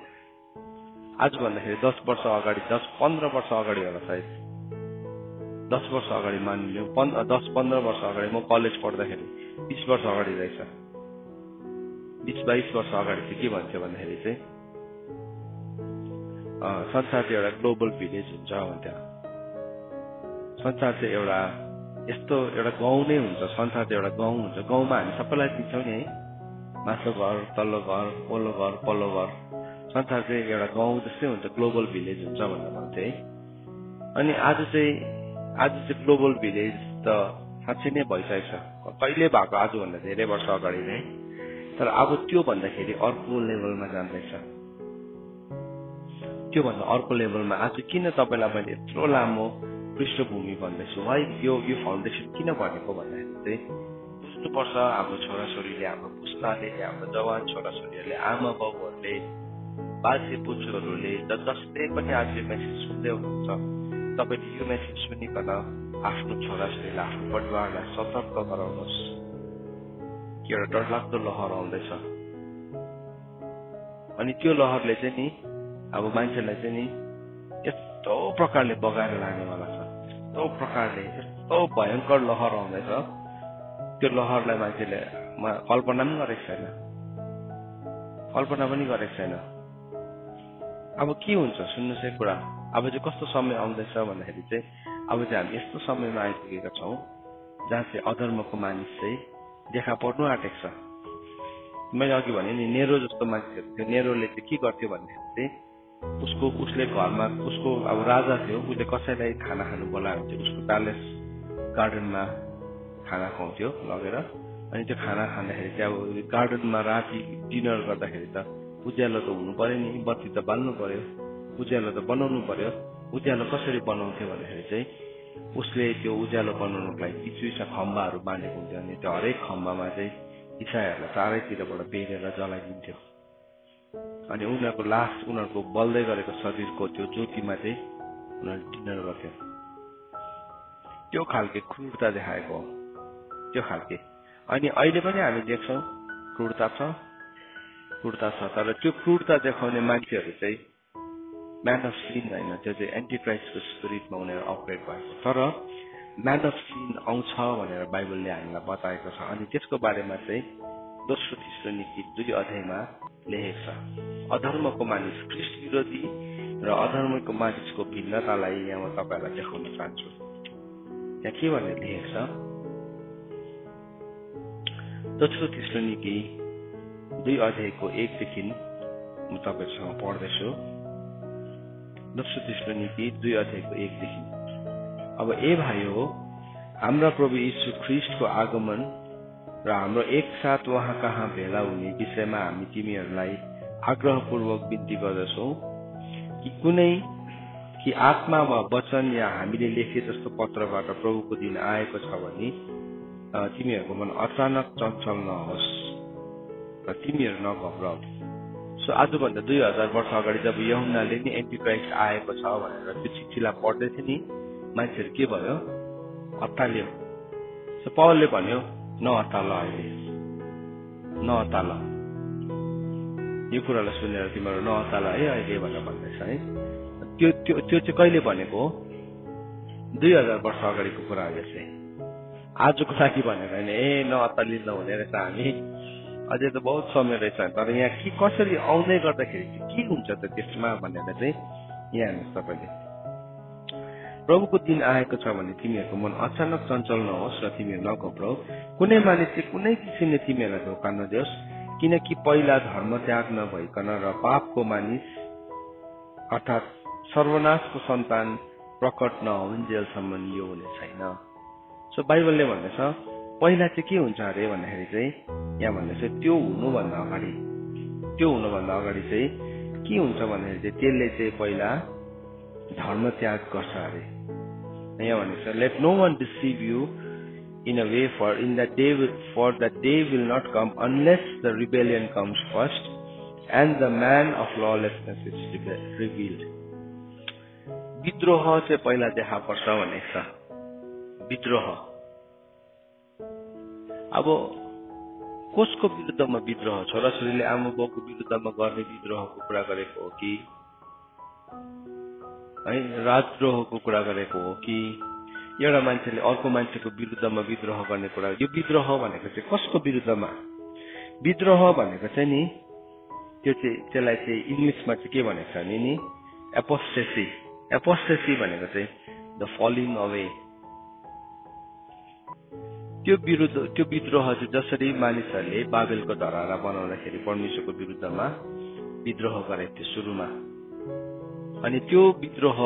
आज भन्दाखेरि 10 वर्ष अगाडि, 10-15 वर्ष अगाडि होला सायद, 10 वर्ष अगाडि मानिलियो, 10-15 वर्ष अगाडि म कलेज पढ्दाखेरि 20 वर्ष अगाडि रहेछ, 20-22 वर्ष अगाडि चाहिँ के भन्थ्यो भन्दाखेरि चाहिँ संसार चाहिँ एउटा ग्लोबल भिलेज हुन्छ भन्थ्यो। संसार चाहिँ एउटा यस्तो एउटा गाउँ नै हुन्छ, संसार चाहिँ एउटा गाउँ हुन्छ। गाउँमा हामी सबैलाई चिन्छौँ नि है, माथिल्लो घर, तल्लो घर, ओल्लो घर, पल्लो घर। संसार चाहिँ एउटा गाउँ जस्तै हुन्छ, ग्लोबल भिलेज हुन्छ भनेर भन्थे है। अनि आज चाहिँ ग्लोबल भिलेज त साँच्चै नै भइसकेको छ, कहिले भएको, आजभन्दा धेरै वर्ष अगाडि नै। तर अब त्यो भन्दाखेरि अर्को लेभलमा जाँदैछ, त्योभन्दा अर्को लेभलमा। आज किन तपाईँलाई मैले यत्रो लामो पृष्ठभूमि भन्दैछु, है यो फाउन्डेसन किन भनेको भन्दाखेरि चाहिँ बुझ्नुपर्छ हाम्रो छोराछोरीले, हाम्रो पुस्ताले, हाम्रो जवान छोराछोरीहरूले, आमा बाबुहरूले, बाजे बोजूहरूले, जसले पनि आज यो मेसेज सुन्दै हुनुहुन्छ, तपाईँले यो मेसेज सुनिकन आफ्नो छोराछोरीलाई, आफ्नो परिवारलाई सतर्क गराउनुहोस् कि एउटा डरलाग्दो लहर आउँदैछ। अनि त्यो लहरले चाहिँ नि अब मान्छेलाई चाहिँ नि यस्तो प्रकारले बगाएर लानेवाला छ, यस्तो प्रकारले, यस्तो भयङ्कर लहर आउँदैछ, त्यो लहरलाई मान्छेले कल्पना पनि गरेको छैन। अब के हुन्छ सुन्नुहोस् एक कुरा, अब चाहिँ कस्तो समय आउँदैछ भन्दाखेरि चाहिँ अब चाहिँ हामी यस्तो समयमा आइपुगेका छौँ जहाँ चाहिँ अधर्मको मानिस चाहिँ देखा पर्नु आँटेको छ। मैले अघि भने नि नेरो जस्तो मान्छेहरू थियो, नेरोले चाहिँ के गर्थ्यो भन्दाखेरि चाहिँ उसले घरमा, उसको अब राजा थियो, उसले कसैलाई खाना खानु बोलायो भने चाहिँ उसको प्यालेस गार्डनमा खाना खुवाउँथ्यो लगेर। अनि त्यो खाना खाँदाखेरि चाहिँ अब गार्डनमा राति डिनर गर्दाखेरि त उज्यालो त हुनु पर्यो नि, बत्ती त बाल्नु पर्यो, उज्यालो त बनाउनु पर्यो। उज्यालो कसरी बनाउँथ्यो भन्दाखेरि चाहिँ उसले त्यो उज्यालो बनाउनुको लागि पिछुइसा खम्बाहरू बाँधेको हुन्थ्यो। अनि त्यो हरेक खम्बामा चाहिँ इसाईहरूलाई चारैतिरबाट बेरेर जलाइदिन्थ्यो। अनि उनीहरूको लास, उनीहरूको बल्दै गरेको शरीरको त्यो ज्योतिमा चाहिँ उनीहरूले डिनर गर्थ्यो। त्यो खालके क्रूरता देखाएको हो, त्यो खालके। अनि अहिले पनि हामी देख्छौँ क्रूरता छ, तर त्यो क्रूरता देखाउने मान्छेहरू चाहिँ म्यान अफ सिन होइन, त्यो चाहिँ एन्टिक्राइस्टको स्पिरिटमा उनीहरू अपरेट भएको। तर म्यान अफ सिन आउँछ भनेर बाइबलले हामीलाई बताएको छ। अनि त्यसको बारेमा चाहिँ दोस्रो थिस्सलुनिकी 2 अध्यायमा लेखेको छ। अधर्मको मानिस, ख्रीष्ट विरोधी र अधर्मको मानिसको भिन्नतालाई यहाँ म तपाईँहरूलाई देखाउन चाहन्छु। त्यहाँ के भनेर लेखेको छ, दोस्रो थिस्सलुनिकी 2 अध्यायको 1 देखि म तपाईँसँग पढ्दैछु। दोस्रो थिस्सलुनिकी 2 अध्यायको 1 देखि। अब ए भाइयो, हाम्रा प्रभु यीशु ख्रीष्टको आगमन र हाम्रो एकसाथ उहाँ कहाँ भेला हुने विषयमा हामी तिमीहरूलाई आग्रहपूर्वक बिन्ती गर्दछौँ कि आत्मा वा वचन या हामीले लेखे जस्तो पत्रबाट प्रभुको दिन आएको छ भने तिमीहरूको मन अचानक चञ्चल नहोस् र तिमीहरू नघबराऊ। सो आजभन्दा 2000 वर्ष अगाडि जब यूहन्नाले नि एन्टिक्राइस्ट आएको छ भनेर त्यो चिठीलाई पढ्दै थियो नि, मान्छेहरू के भयो, अत्तालियो। सो पौलले भन्यो नअत्ताल, अहिले नअत्ताल, यो कुरालाई सुनेर तिमीहरू नअत्ताल है अहिले भनेर भन्दैछ है। त्यो चाहिँ कहिले भनेको हो, 2000 वर्ष अगाडिको कुरा हो। चाहिँ आजको लागि भनेर होइन, नअत्तालिँदा हुने रहेछ, हामी अझै त बहुत समय रहेछ। तर यहाँ के कसरी आउँदै गर्दाखेरि के हुन्छ त त्यसमा भनेर चाहिँ यहाँ हेर्नुहोस् तपाईँले, प्रभुको दिन आएको छ भने तिमीहरूको मन अचानक चञ्चल नहोस् र तिमीहरू नघबराऊ। कुनै मानिसले कुनै किसिमले तिमीहरूलाई धोका नदियोस्, किनकि पहिला धर्म त्याग नभइकन र पापको मानिस अर्थात् सर्वनाशको सन्तान प्रकट नहुन्जेलसम्म यो हुने छैन। सो बाइबलले भन्दैछ पहिला चाहिँ के हुन्छ अरे भन्दाखेरि चाहिँ यहाँ भन्दैछ त्यो हुनुभन्दा अगाडि चाहिँ के हुन्छ भन्दाखेरि चाहिँ त्यसले चाहिँ पहिला धर्म त्याग गर्छ अरे। यहाँ भनेको छ let no one deceive you in a way for that day will not come unless the rebellion comes first and the man of lawlessness is revealed. विद्रोह चाहिँ पहिला देखा पर्छ भनेको छ। विद्रोह अब कसको विरुद्धमा विद्रोह? छोराछोरीले आमा बाउको विरुद्धमा गर्ने विद्रोहको कुरा गरेको हो कि है राजद्रोहको कुरा गरेको हो कि एउटा मान्छेले अर्को मान्छेको विरुद्धमा विद्रोह गर्ने कुरा? यो विद्रोह भनेको चाहिँ कसको विरुद्धमा? विद्रोह भनेको चाहिँ नि त्यसलाई चाहिँ इंग्लिशमा चाहिँ के भनेको छ नि एपोस्टेसी। एपोस्टेसी भनेको चाहिँ द फलिङ अवे। त्यो विद्रोह चाहिँ जसरी मानिसहरूले बाबेलको धरहरा बनाउँदाखेरि परमेश्वरको विरुद्धमा विद्रोह गरेको थियो सुरुमा, अनि त्यो विद्रोह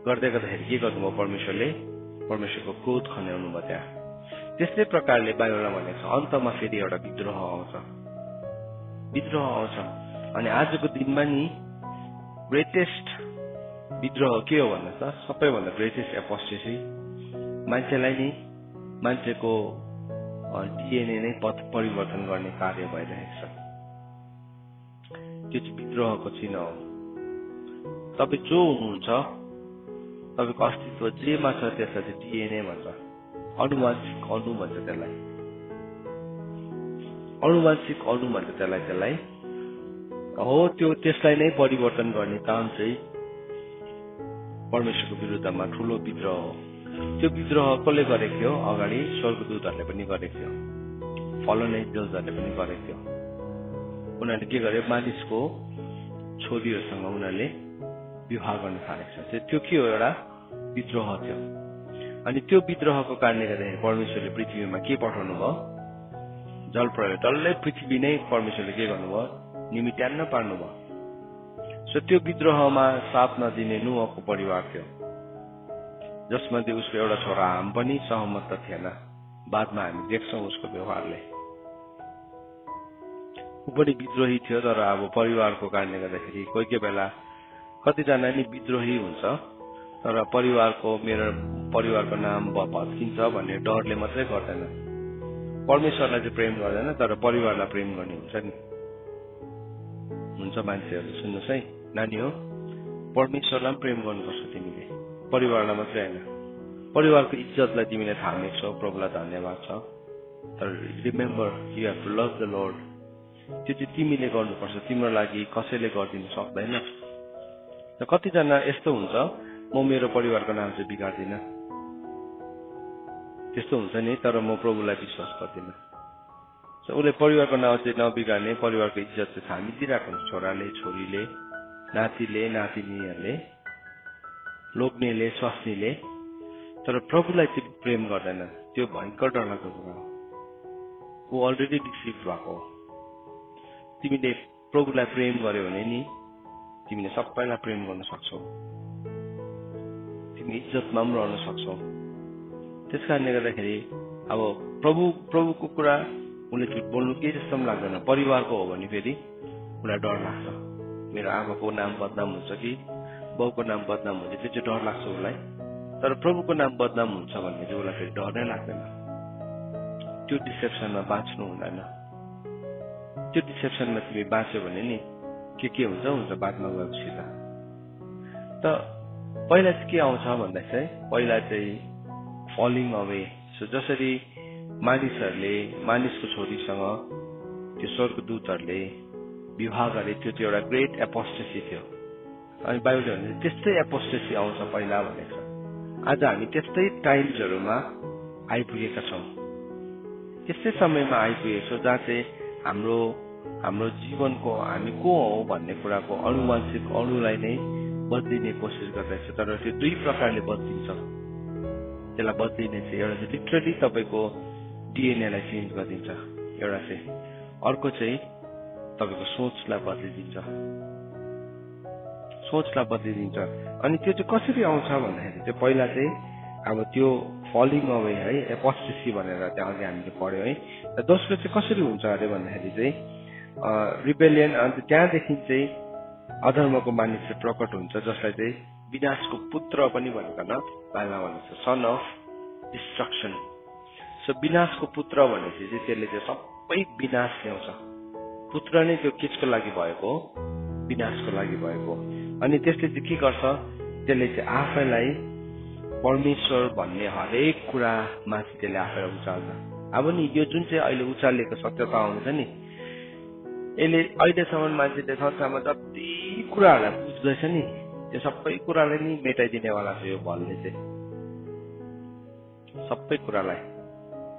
गर्दै गर्दाखेरि के गर्नुभयो? परमेश्वरको क्रोध खन्याउनु भयो त्यहाँ। त्यस्तै प्रकारले बाइबलमा भनेको छ अन्तमा फेरि एउटा विद्रोह आउँछ। अनि आजको दिनमा नि ग्रेटेस्ट विद्रोह के हो भन्दा त सबैभन्दा ग्रेटेस्ट एपोस्टेसी मान्छेलाई नि मान्छेको डीएनए नै परिवर्तन गर्ने कार्य भइरहेको छ। त्यो चाहिँ विद्रोहको चिन्ह हो। तपाईँ जो हुनुहुन्छ, तपाईँको अस्तित्व जेमा छ त्यसलाई चाहिँ डीएनए भन्छ। अनुवांशिक अणु भन्छ त्यसलाई। अनुवांशिक अणु भन्छ त्यसलाई हो। त्यसलाई नै परिवर्तन गर्ने काम चाहिँ परमेश्वरको विरुद्धमा ठूलो विद्रोह हो। त्यो विद्रोह कसले गरेको थियो? अगाडि स्वर्गदूतहरूले पनि गरेको थियो, फलन एन्जल्सहरूले पनि गरेको थियो। उनीहरूले के गर्यो? मानिसको छोरीहरूसँग उनीहरूले विवाह गर्न थालेको छ। त्यो के हो? एउटा विद्रोह थियो। अनि त्यो विद्रोहको कारणले गर्दाखेरि परमेश्वरले पृथ्वीमा के पठाउनु भयो? जल प्रलय। डल्लै पृथ्वी नै परमेश्वरले के गर्नुभयो? निमित्यान्न पार्नुभयो। सो त्यो विद्रोहमा साथ नदिने नोहको परिवार थियो, जसमध्ये उसको एउटा छोरा हाम पनि सहमत त थिएन। बादमा हामी देख्छौँ उसको व्यवहारले। ऊ पनि विद्रोही थियो, तर अब परिवारको कारणले गर्दाखेरि कोही बेला कतिजना नि विद्रोही हुन्छ, तर मेरो परिवारको नाम भत्किन्छ भन्ने डरले मात्रै गर्दैन। परमेश्वरलाई चाहिँ प्रेम गर्दैन, तर परिवारलाई प्रेम गर्ने हुन्छ मान्छेहरू। सुन्नुहोस् है नानी हो, परमेश्वरलाई प्रेम गर्नुपर्छ तिमीले, परिवारलाई मात्रै होइन। परिवारको इज्जतलाई तिमीले थामेको छौ, प्रभुलाई धन्यवाद छ, तर remember you have to love the lord. त्यो चाहिँ तिमीले गर्नुपर्छ, तिम्रो लागि कसैले गरिदिनु सक्दैन। र कतिजना यस्तो हुन्छ, म मेरो परिवारको नाम चाहिँ बिगार्दिनँ, त्यस्तो हुन्छ नि, तर म प्रभुलाई विश्वास गर्दिनँ। उसले परिवारको नाम चाहिँ नबिगार्ने, परिवारको इज्जत चाहिँ थामिदिइरहेको हुन्छ। छोराले, छोरीले, नातिले, नातिनीहरूले, लोग्नेले, स्वास्नीले, तर प्रभुलाई चाहिँ प्रेम गर्दैन। त्यो भयंकर डरलाग्दो कुरा हो। ऊ अलरेडी डिसिभ भएको हो। तिमीले प्रभुलाई प्रेम गर्यो भने नि तिमीले सबैलाई प्रेम गर्न सक्छौ, तिमी इज्जतमा पनि रहन सक्छौ। त्यस कारणले गर्दाखेरि अब प्रभुको कुरा उसले झुट बोल्नु केही जस्तो पनि लाग्दैन। परिवारको हो भने फेरि उसलाई डर लाग्छ, मेरो आमाको नाम बदनाम हुन्छ कि बाउको नाम बदनाम हुन्छ, त्यो चाहिँ डर लाग्छ उसलाई। तर प्रभुको नाम बदनाम हुन्छ भन्ने चाहिँ उसलाई फेरि डर नै लाग्दैन। त्यो डिसेप्सनमा बाँच्नु हुँदैन। त्यो डिसेप्सनमा तिमी बाँच्यो भने नि के हुन्छ बादमा गएपछि त पहिला चाहिँ के आउँछ भन्दा चाहिँ पहिला चाहिँ फलिङ अवे। सो जसरी मानिसहरूले मानिसको छोरीसँग त्यो स्वर्गदूतहरूले विवाह गरे, त्यो चाहिँ एउटा ग्रेट एपोस्टेसी थियो। अनि बाइबलले भन्छ त्यस्तै एपोस्टेसी आउँछ पहिला भनेको छ। आज हामी त्यस्तै टाइम्सहरूमा आइपुगेका छौँ, त्यस्तै समयमा आइपुगेका छौँ जहाँ चाहिँ हाम्रो जीवनको हामी को हौ भन्ने कुराको अनुवांशिक अणुलाई नै बदलिने कोसिस गर्दैछ। तर त्यो दुई प्रकारले बदलिन्छ। त्यसलाई बदलिने चाहिँ एउटा चाहिँ लिटरली तपाईँको डीएनएलाई चेन्ज गरिदिन्छ, एउटा चाहिँ अर्को चाहिँ तपाईँको सोचलाई बदलिदिन्छ। अनि त्यो चाहिँ कसरी आउँछ भन्दाखेरि चाहिँ पहिला चाहिँ अब त्यो फलिङ अवे है, एपोस्टेसी भनेर त्यहाँ अघि हामीले पढ्यौँ है। र दोस्रो चाहिँ कसरी हुन्छ अरे भन्दाखेरि चाहिँ रिबेलियन। अन्त त्यहाँदेखि चाहिँ अधर्मको मानिस चाहिँ प्रकट हुन्छ, जसलाई चाहिँ विनाशको पुत्र पनि भनिकन बाइबलमा भनिन्छ, सन अफ डिस्ट्रक्सन। सो विनाशको पुत्र भनेपछि चाहिँ त्यसले चाहिँ सबै विनाश ल्याउँछ। पुत्र नै त्यो किसको लागि भएको हो, विनाशको लागि भएको। अनि त्यसले चाहिँ के गर्छ, त्यसले चाहिँ आफैलाई परमेश्वर भन्ने हरेक कुरामाथि त्यसले आफैलाई उचाल्छ। अब नि यो जुन चाहिँ अहिले उचालिएको सत्यता आउँछ नि, यसले अहिलेसम्म मान्छेले संसारमा जति कुराहरूलाई बुझ्दैछ नि त्यो सबै कुरालाई नि मेटाइदिनेवाला छ यो बलले चाहिँ, सबै कुरालाई।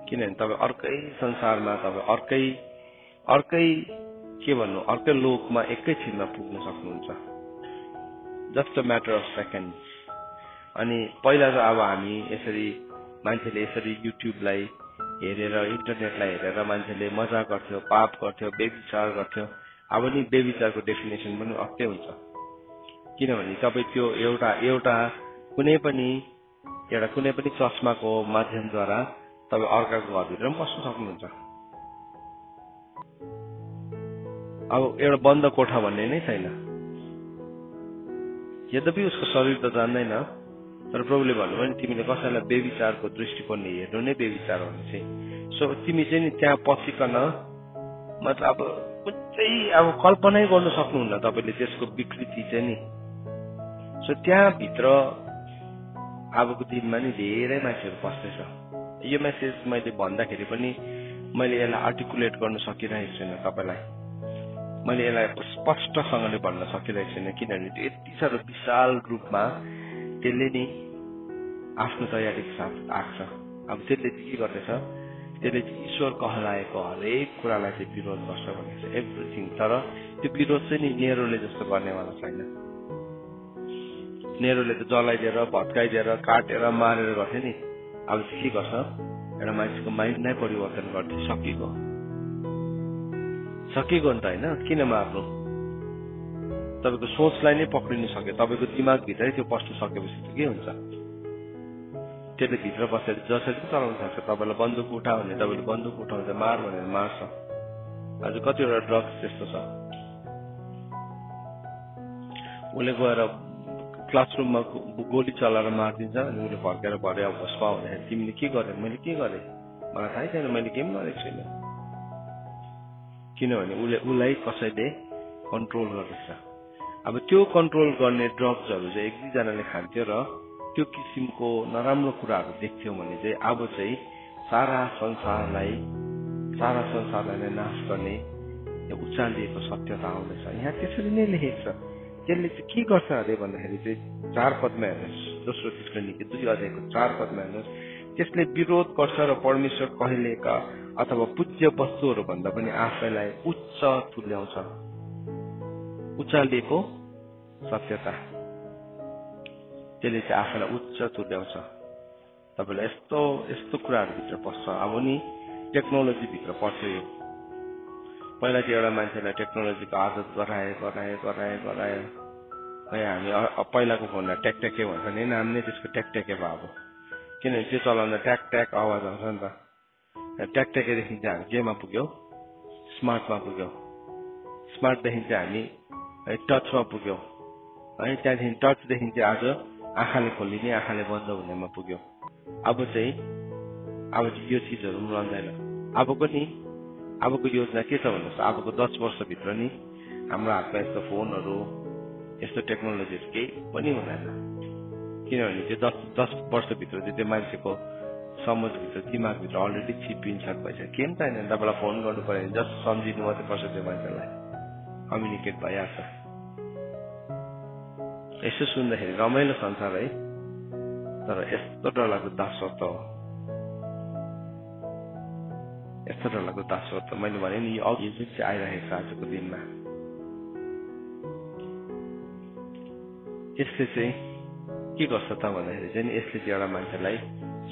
किनभने तपाईँ अर्कै संसारमा, तपाईँ अर्कै के भन्नु, अर्कै लोकमा एकैछिनमा पुग्न सक्नुहुन्छ, just a matter of second. अनि पहिला त अब हामी यसरी मान्छेले यसरी युट्युबलाई हेरेर, इन्टरनेटलाई हेरेर मान्छेले मजा गर्थ्यो, पाप गर्थ्यो, बेविचार गर्थ्यो। अब नि बेविचारको डेफिनेसन पनि अर्कै हुन्छ। किनभने तपाईँ त्यो एउटा कुनै पनि चस्माको माध्यमद्वारा तपाईँ अर्काको घरभित्र पनि बस्न सक्नुहुन्छ। अब एउटा बन्द कोठा भन्ने नै छैन। यद्यपि उसको शरीर त जान्दैन, तर प्रभुले भन्नुभयो नि तिमीले कसैलाई बेविचारको दृष्टिकोणले हेर्नु नै बेविचार हुने चाहिँ। सो तिमी चाहिँ नि त्यहाँ पसिकन मतलब अब कुनै अब कल्पनै गर्न सक्नुहुन्न तपाईँले त्यसको विकृति चाहिँ नि। सो त्यहाँभित्र अबको दिनमा नि धेरै मान्छेहरू पस्दैछ। यो मेसेज मैले भन्दाखेरि पनि मैले यसलाई आर्टिकुलेट गर्न सकिरहेको छैन तपाईँलाई, मैले यसलाई स्पष्टसँगले भन्न सकिरहेको छैन। किनभने त्यो यति साह्रो विशाल रूपमा त्यसले नि आफ्नो तयारीको साथ आएको छ। अब त्यसले चाहिँ के गर्दैछ, त्यसले चाहिँ ईश्वर कहलाएको हरेक कुरालाई चाहिँ विरोध गर्छ भनेको छ, एभ्रिथिङ। तर त्यो विरोध चाहिँ नि नेरोले जस्तो गर्नेवाला छैन। नेरोले त जलाइदिएर, भत्काइदिएर, काटेर, मारेर गर्थे नि। अब चाहिँ के गर्छ, एउटा मान्छेको माइन्ड नै परिवर्तन गर्थे। सकिएको नि त होइन, किन मार्नु? तपाईँको सोचलाई नै पक्रिनु सक्यो, तपाईँको दिमागभित्रै त्यो पस्नु सकेपछि त के हुन्छ? त्यसले भित्र बसेर जसरी चलाउन सक्छ। तपाईँलाई बन्दुक उठायो भने तपाईँले बन्दुक उठाउँछ, मार भनेर मार्छ। आज कतिवटा ड्रग्स त्यस्तो छ, उसले गएर क्लासरुममा गोली चलाएर मारिदिन्छ अनि उसले फर्केर भरे होसमा भन्दाखेरि तिमीले के गर्यो? मैले के गरेँ? मलाई थाहै छैन, मैले केही पनि गरेको छैन। किनभने उसलाई कसैले कन्ट्रोल गर्दैछ। अब त्यो कन्ट्रोल गर्ने ड्रग्सहरू चाहिँ एक दुईजनाले खान्थ्यो र त्यो किसिमको नराम्रो कुराहरू देख्थ्यो भने चाहिँ अब चाहिँ सारा संसारलाई नै नाश गर्ने उचालिएको सत्यता आउँदैछ। यहाँ त्यसरी नै लेखेको छ। त्यसले चाहिँ के गर्छ अरे भन्दाखेरि चाहिँ 4 पदमा हेर्नुहोस्, दोस्रो थिस्सलुनिके 2 अध्यायको 4 पदमा हेर्नुहोस्। त्यसले विरोध गर्छ र परमेश्वर कहिलेका अथवा पूज्य वस्तुहरू भन्दा पनि आफैलाई उच्च तुल्याउँछ। उचालिएको सत्यता, त्यसले चाहिँ आफैलाई उच्च तुल्याउँछ। तपाईँलाई यस्तो कुराहरूभित्र पस्छ। अब नि टेक्नोलोजीभित्र पर्छ यो। पहिला चाहिँ एउटा मान्छेलाई टेक्नोलोजीको आदत गरायो। है हामी पहिलाको फोनमा ट्याकट्याके भन्छ नि, नाम नै त्यसको ट्याकट्याके भयो। किनभने त्यो चलाउँदा ट्याक आवाज आउँछ नि त। ट्याकट्याकेदेखि चाहिँ हामी केमा पुग्यौँ? स्मार्टमा पुग्यौँ। स्मार्टदेखि चाहिँ हामी टचमा पुग्यौँ है। त्यहाँदेखि टचदेखि चाहिँ आज आँखाले खोलिने, आँखाले बन्द हुनेमा पुग्यौँ। अब चाहिँ यो चिजहरू पनि रहँदैन। अबको योजना के छ भन्नुहोस्? अबको 10 वर्षभित्र नि हाम्रो हातमा यस्तो फोनहरू, यस्तो टेक्नोलोजीहरू केही पनि हुँदैन। किनभने त्यो 10 वर्षभित्र चाहिँ त्यो मान्छेको समझभित्र, दिमागभित्र अलरेडी चिपिन्छ भइसक्यो। केही पनि छैन। तपाईँलाई फोन गर्नु पर्यो भने जस्ट सम्झिनु मात्रै पर्छ, त्यो मान्छेलाई कम्युनिकेट भइहाल्छ। यसो सुन्दाखेरि रमाइलो संसार है, तर यस्तो डरलाग्दो दासत्व हो। यस्तो डरलाग्दो दासत्व। मैले भने नि यो जुन चाहिँ आइरहेको छ आजको दिनमा, यसले चाहिँ के गर्छ त भन्दाखेरि चाहिँ यसले चाहिँ एउटा मान्छेलाई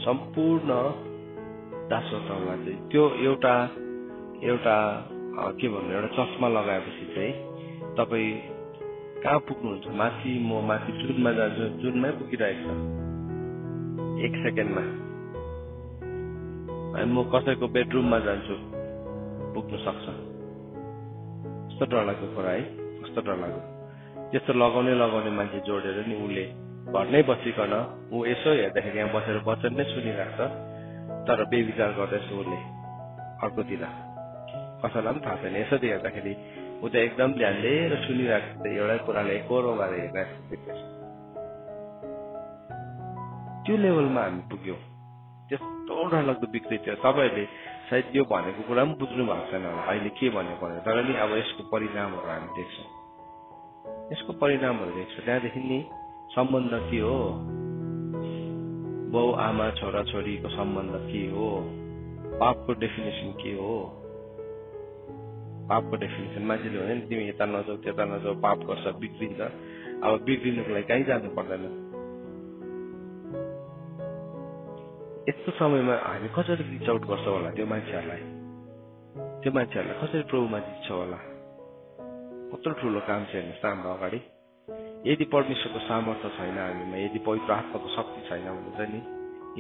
सम्पूर्ण दासत्वमा चाहिँ त्यो एउटा के भन्नु, एउटा चस्मा लगाएपछि चाहिँ तपाईँ कहाँ पुग्नुहुन्छ? माथि म माथि जुनमा जान्छु, जुनमै पुगिरहेको छ 1 सेकेन्डमा। अनि म कसैको बेडरुममा जान्छु, पुग्नु सक्छ। कस्तो डरलाग्दो कुरा है, कस्तो डरलाग्दो। त्यस्तो लगाउने मान्छे जोडेर नि उसले घर नै बसिकन ऊ यसो हेर्दाखेरि यहाँ बसेर वचन नै सुनिरहेको छ। तर बेविचार गर्दैछ उसले अर्कोतिर, कसैलाई पनि थाहा छैन। यसरी हेर्दाखेरि ऊ त एकदम ध्यान दिएर सुनिरहेको छ, एउटै कुराले एकहोरो भएर हेरिरहेको छ। त्यो लेभलमा हामी पुग्यौँ, त्यस्तो डरलाग्दो विकृति हो। तपाईँहरूले सायद यो भनेको कुरा पनि बुझ्नु भएको छैन होला अहिले के भनेको भनेर, तर नि अब यसको परिणामहरू हामी देख्छौँ, यसको परिणामहरू देख्छौँ। त्यहाँदेखि नि सम्बन्ध के हो, बाउ आमा छोरा छोरीको सम्बन्ध के हो, पापको डेफिनेसन के हो। पापको डेफिनेसन मान्छेले भने नि तिमी यता नजाऊ त्यता नजाऊ, पाप गर्छ बिग्रिन्छ। अब बिग्रिनुको लागि कहीँ जानु पर्दैन। यस्तो समयमा हामी कसरी रिच आउट गर्छ होला त्यो मान्छेहरूलाई कसरी प्रभुमा जित्छ होला। कत्रो ठुलो काम छ हेर्नुहोस् त हाम्रो अगाडि। यदि परमेश्वरको सामर्थ्य छैन हामीमा, यदि पवित्र आत्माको शक्ति छैन भने चाहिँ नि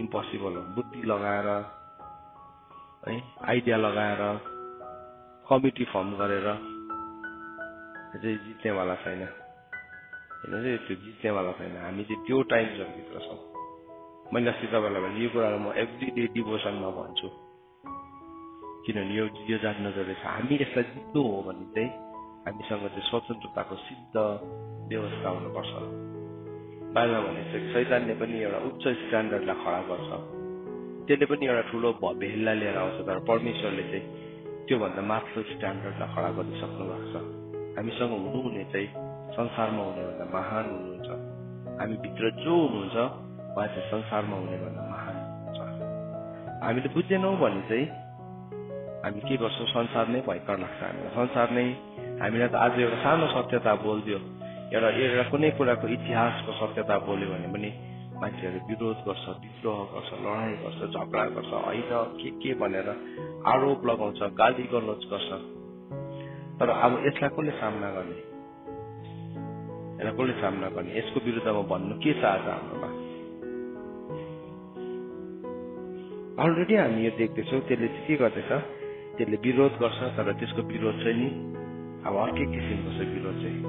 इम्पोसिबल हो। बुद्धि लगाएर है, आइडिया लगाएर, कमिटी फर्म गरेर चाहिँ जित्नेवाला छैन। हेर्नुहोस् त्यो जित्नेवाला छैन। हामी चाहिँ त्यो टाइम जोनभित्र छौँ। मैले अस्ति तपाईँलाई भने यो कुरालाई म एभ्री डे डिभोसनमा भन्छु, किनभने यो जान्न जरुरी छ। हामी यसलाई जित्नु हो भने चाहिँ हामीसँग चाहिँ स्वतन्त्रताको सिद्ध व्यवस्था हुनुपर्छ। बाइबलमा भनेको छ शैतानले पनि एउटा उच्च स्ट्यान्डर्डलाई खडा गर्छ, त्यसले पनि एउटा ठुलो भेल्ला लिएर आउँछ, तर परमेश्वरले चाहिँ त्योभन्दा माथिल्लो स्ट्यान्डर्डलाई खडा गरिसक्नु भएको छ। हामीसँग हुनुहुने चाहिँ संसारमा हुनेभन्दा महान हुनुहुन्छ। हामीभित्र जो हुनुहुन्छ उहाँ चाहिँ संसारमा हुनेभन्दा महान हुनुहुन्छ। हामीले बुझेनौँ भने चाहिँ हामी के गर्छौँ, संसार नै भयङ्कर लाग्छ हामीलाई। संसार नै हामीलाई त आज एउटा सानो सत्यता बोलिदियो, एउटा कुनै कुराको इतिहासको सत्यता बोल्यो भने पनि मान्छेहरू विरोध गर्छ, विद्रोह गर्छ, लडाइँ गर्छ, झगडा गर्छ, होइन के भनेर आरोप लगाउँछ, गाली गलोच गर्छ। तर अब यसलाई कसले सामना गर्ने, यसको विरुद्धमा भन्नु के छ आज हाम्रोमा? अलरेडी हामी यो देख्दैछौँ। त्यसले चाहिँ के गर्दैछ, त्यसले विरोध गर्छ, तर त्यसको विरोध चाहिँ नि अब अर्कै किसिमको छ विरोध चाहिँ।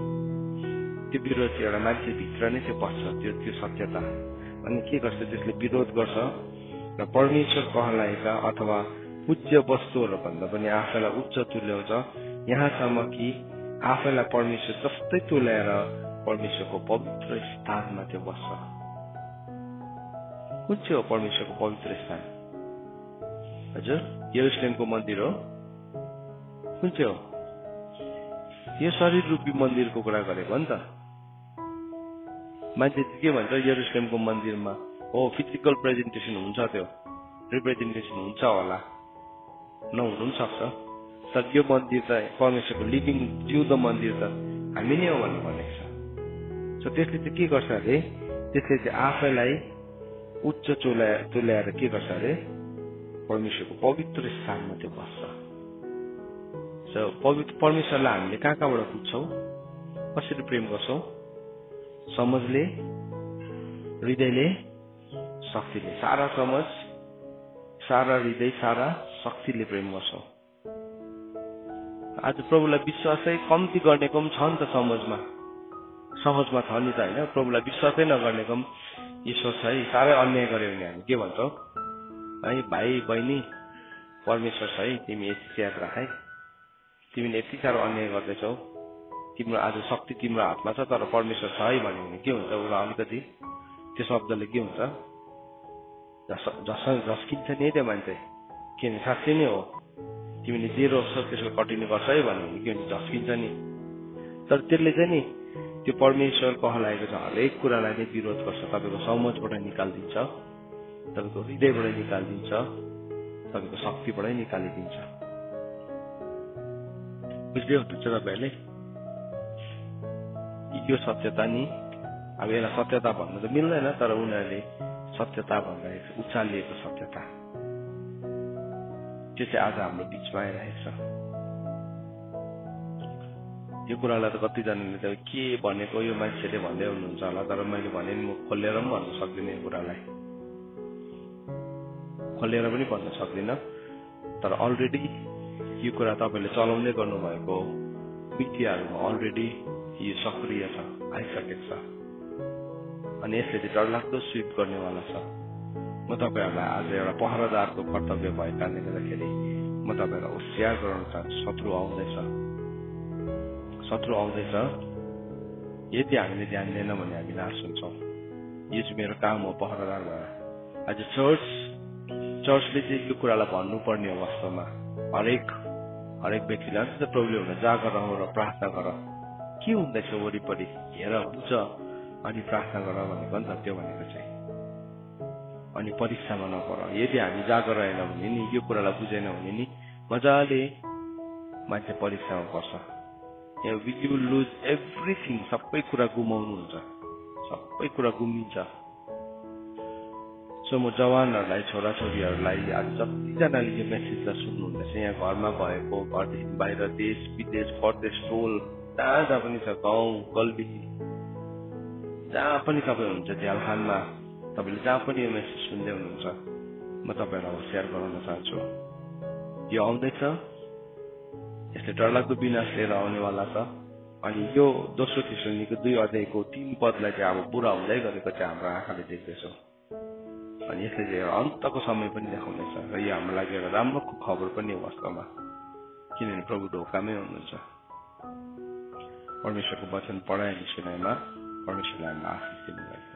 त्यो विरोध चाहिँ एउटा मान्छेभित्र नै चाहिँ बस्छ त्यो सत्यता। अनि के गर्छ, त्यसले विरोध गर्छ र परमेश्वर कहलाएका अथवा पूज्य वस्तुहरू भन्दा पनि आफैलाई उच्च तुल्याउँछ, यहाँसम्म कि आफैलाई परमेश्वर जस्तै तुल्याएर परमेश्वरको पवित्र स्थानमा त्यो बस्छ। कुन चाहिँ हो परमेश्वरको पवित्र स्थान? हजुर, यरुशलेमको मन्दिर हो। कुन चाहिँ हो? यो शरीर रूपी मन्दिरको कुरा गरेको हो नि त। मान्छे के भन्छ, यरुशलेमको मन्दिरमा हो फिजिकल प्रेजेन्टेसन हुन्छ, त्यो रिप्रेजेन्टेसन हुन्छ होला, नहुनु पनि सक्छ। तर यो मन्दिर त परमेश्वरको लिभिङ जिउँदो मन्दिर त हामी नै हो भन्ने भनेको छ। सो त्यसले चाहिँ के गर्छ अरे, त्यसले चाहिँ आफैलाई उच्च तुल्याएर के गर्छ अरे, परमेश्वरको पवित्र स्थानमा त्यो बस्छ। सो पवित्र परमेश्वरलाई हामीले कहाँबाट पुग्छौँ, कसरी प्रेम गर्छौँ? समझले, हृदयले, शक्तिले। सारा समझ, सारा हृदय, सारा शक्तिले प्रेम गर्छौँ। आज प्रभुलाई विश्वासै कम्ती गर्नेको पनि छ नि त। समझमा छ नि त, होइन? प्रभुलाई विश्वासै नगर्नेको पनि ईश्वर छ है। साह्रै अन्याय गर्यो भने हामी के भन्छौँ है, भाइ बहिनी परमेश्वर छ है, तिमी यति याद राख है, तिमीले यति साह्रो अन्याय गर्दैछौ, तिम्रो आज शक्ति तिम्रो हातमा छ, तर परमेश्वर छ है भन्यो भने के हुन्छ? उसलाई अलिकति त्यो शब्दले के हुन्छ, झस्किन्छ नि त्यो मान्छे। किनभने साँच्चै नै हो, तिमीले जे रोप्छौ त्यसको कटिनु गर्छ है भन्यो भने के हुन्छ? झस्किन्छ नि। तर त्यसले चाहिँ नि त्यो परमेश्वर कहलाएको छ हरेक कुरालाई नै विरोध गर्छ। तपाईँको समझबाट निकालिदिन्छ, तपाईँको हृदयबाट निकालिदिन्छ, तपाईँको शक्तिबाटै निकालिदिन्छ। बुझ्दै हुनुहुन्छ तपाईँहरूले? यो सत्यता नि अब यसलाई सत्यता भन्नु त मिल्दैन, तर उनीहरूले सत्यता भन्दाखेरि उचालिएको सत्यता, त्यो चाहिँ आज हाम्रो बिचमा आइरहेको छ। यो कुरालाई त कतिजनाले त के भनेको यो मान्छेले भन्दै हुनुहुन्छ होला, तर मैले भने नि म खोलेर पनि भन्न सक्दिनँ। यो कुरालाई खोलेर पनि भन्न सक्दिनँ, तर अलरेडी यो कुरा तपाईँले चलाउँदै गर्नुभएको मिडियाहरूमा अलरेडी यो सक्रिय छ, आइसकेको छ। अनि यसले चाहिँ डरलाग्दो स्विप गर्नेवाला छ। म तपाईहरुलाई आज एउटा पहरादारको कर्तव्य भएको कारणले गर्दाखेरि म तपाईहरुलाई होशियार गराउन चाहन्छु। शत्रु आउँदैछ। यदि हामीले ध्यान दिएन भने हामी नाश हुन्छौँ। यो चाहिँ मेरो काम हो पहरादार भएर। आज चर्चले चाहिँ यो कुरालाई भन्नुपर्ने हो वास्तवमा। हरेक व्यक्तिले अन्त प्रभुले हुन जागर रह र प्रार्थना गर। के हुँदैछ वरिपरि हेर बुझ अनि प्रार्थना गर भनेको नि त त्यो भनेको चाहिँ। अनि परीक्षामा नपर। यदि हामी जागर रहेन भने नि यो कुरालाई बुझेन भने नि मजाले मान्छे परीक्षामा पर्छ। You will lose everything. सबै कुरा गुमाउनु हुन्छ। सबै कुरा गुमिन्छ। सो म जवानहरुलाई छोराछोरीहरुलाई आज जतिजनाले यो मेसेजलाई सुन्नुहुँदैछ यहाँ घरमा भएको घरदेखि बाहिर देश विदेश परदेश टोल जहाँ पनि छ गाउँ गल्ली जहाँ पनि तपाईँ हुनुहुन्छ झ्यालखानमा तपाईले जहाँ पनि यो मेसेज सुन्दै हुनुहुन्छ म तपाईहरुलाई होशियार गराउन चाहन्छु। यो आउँदैछ। यसले डरलाग्दो विनाश लिएर आउनेवाला छ। अनि यो दोस्रो थिस्सलुनीको 2 अध्यायको 3 पदलाई चाहिँ अब बुरा हुँदै गरेको चाहिँ हाम्रो आँखाले देख्दैछौँ। अनि यसले चाहिँ अन्तको समय पनि देखाउनेछ र यो हाम्रो लागि एउटा राम्रो खबर पनि हो वास्तवमा। किनभने प्रभु ढोकामै हुनुहुन्छ। परमेश्वरको वचन पढाइ अनि सुनाइमा परमेश्वरले हामीलाई आशीष दिनुभयो।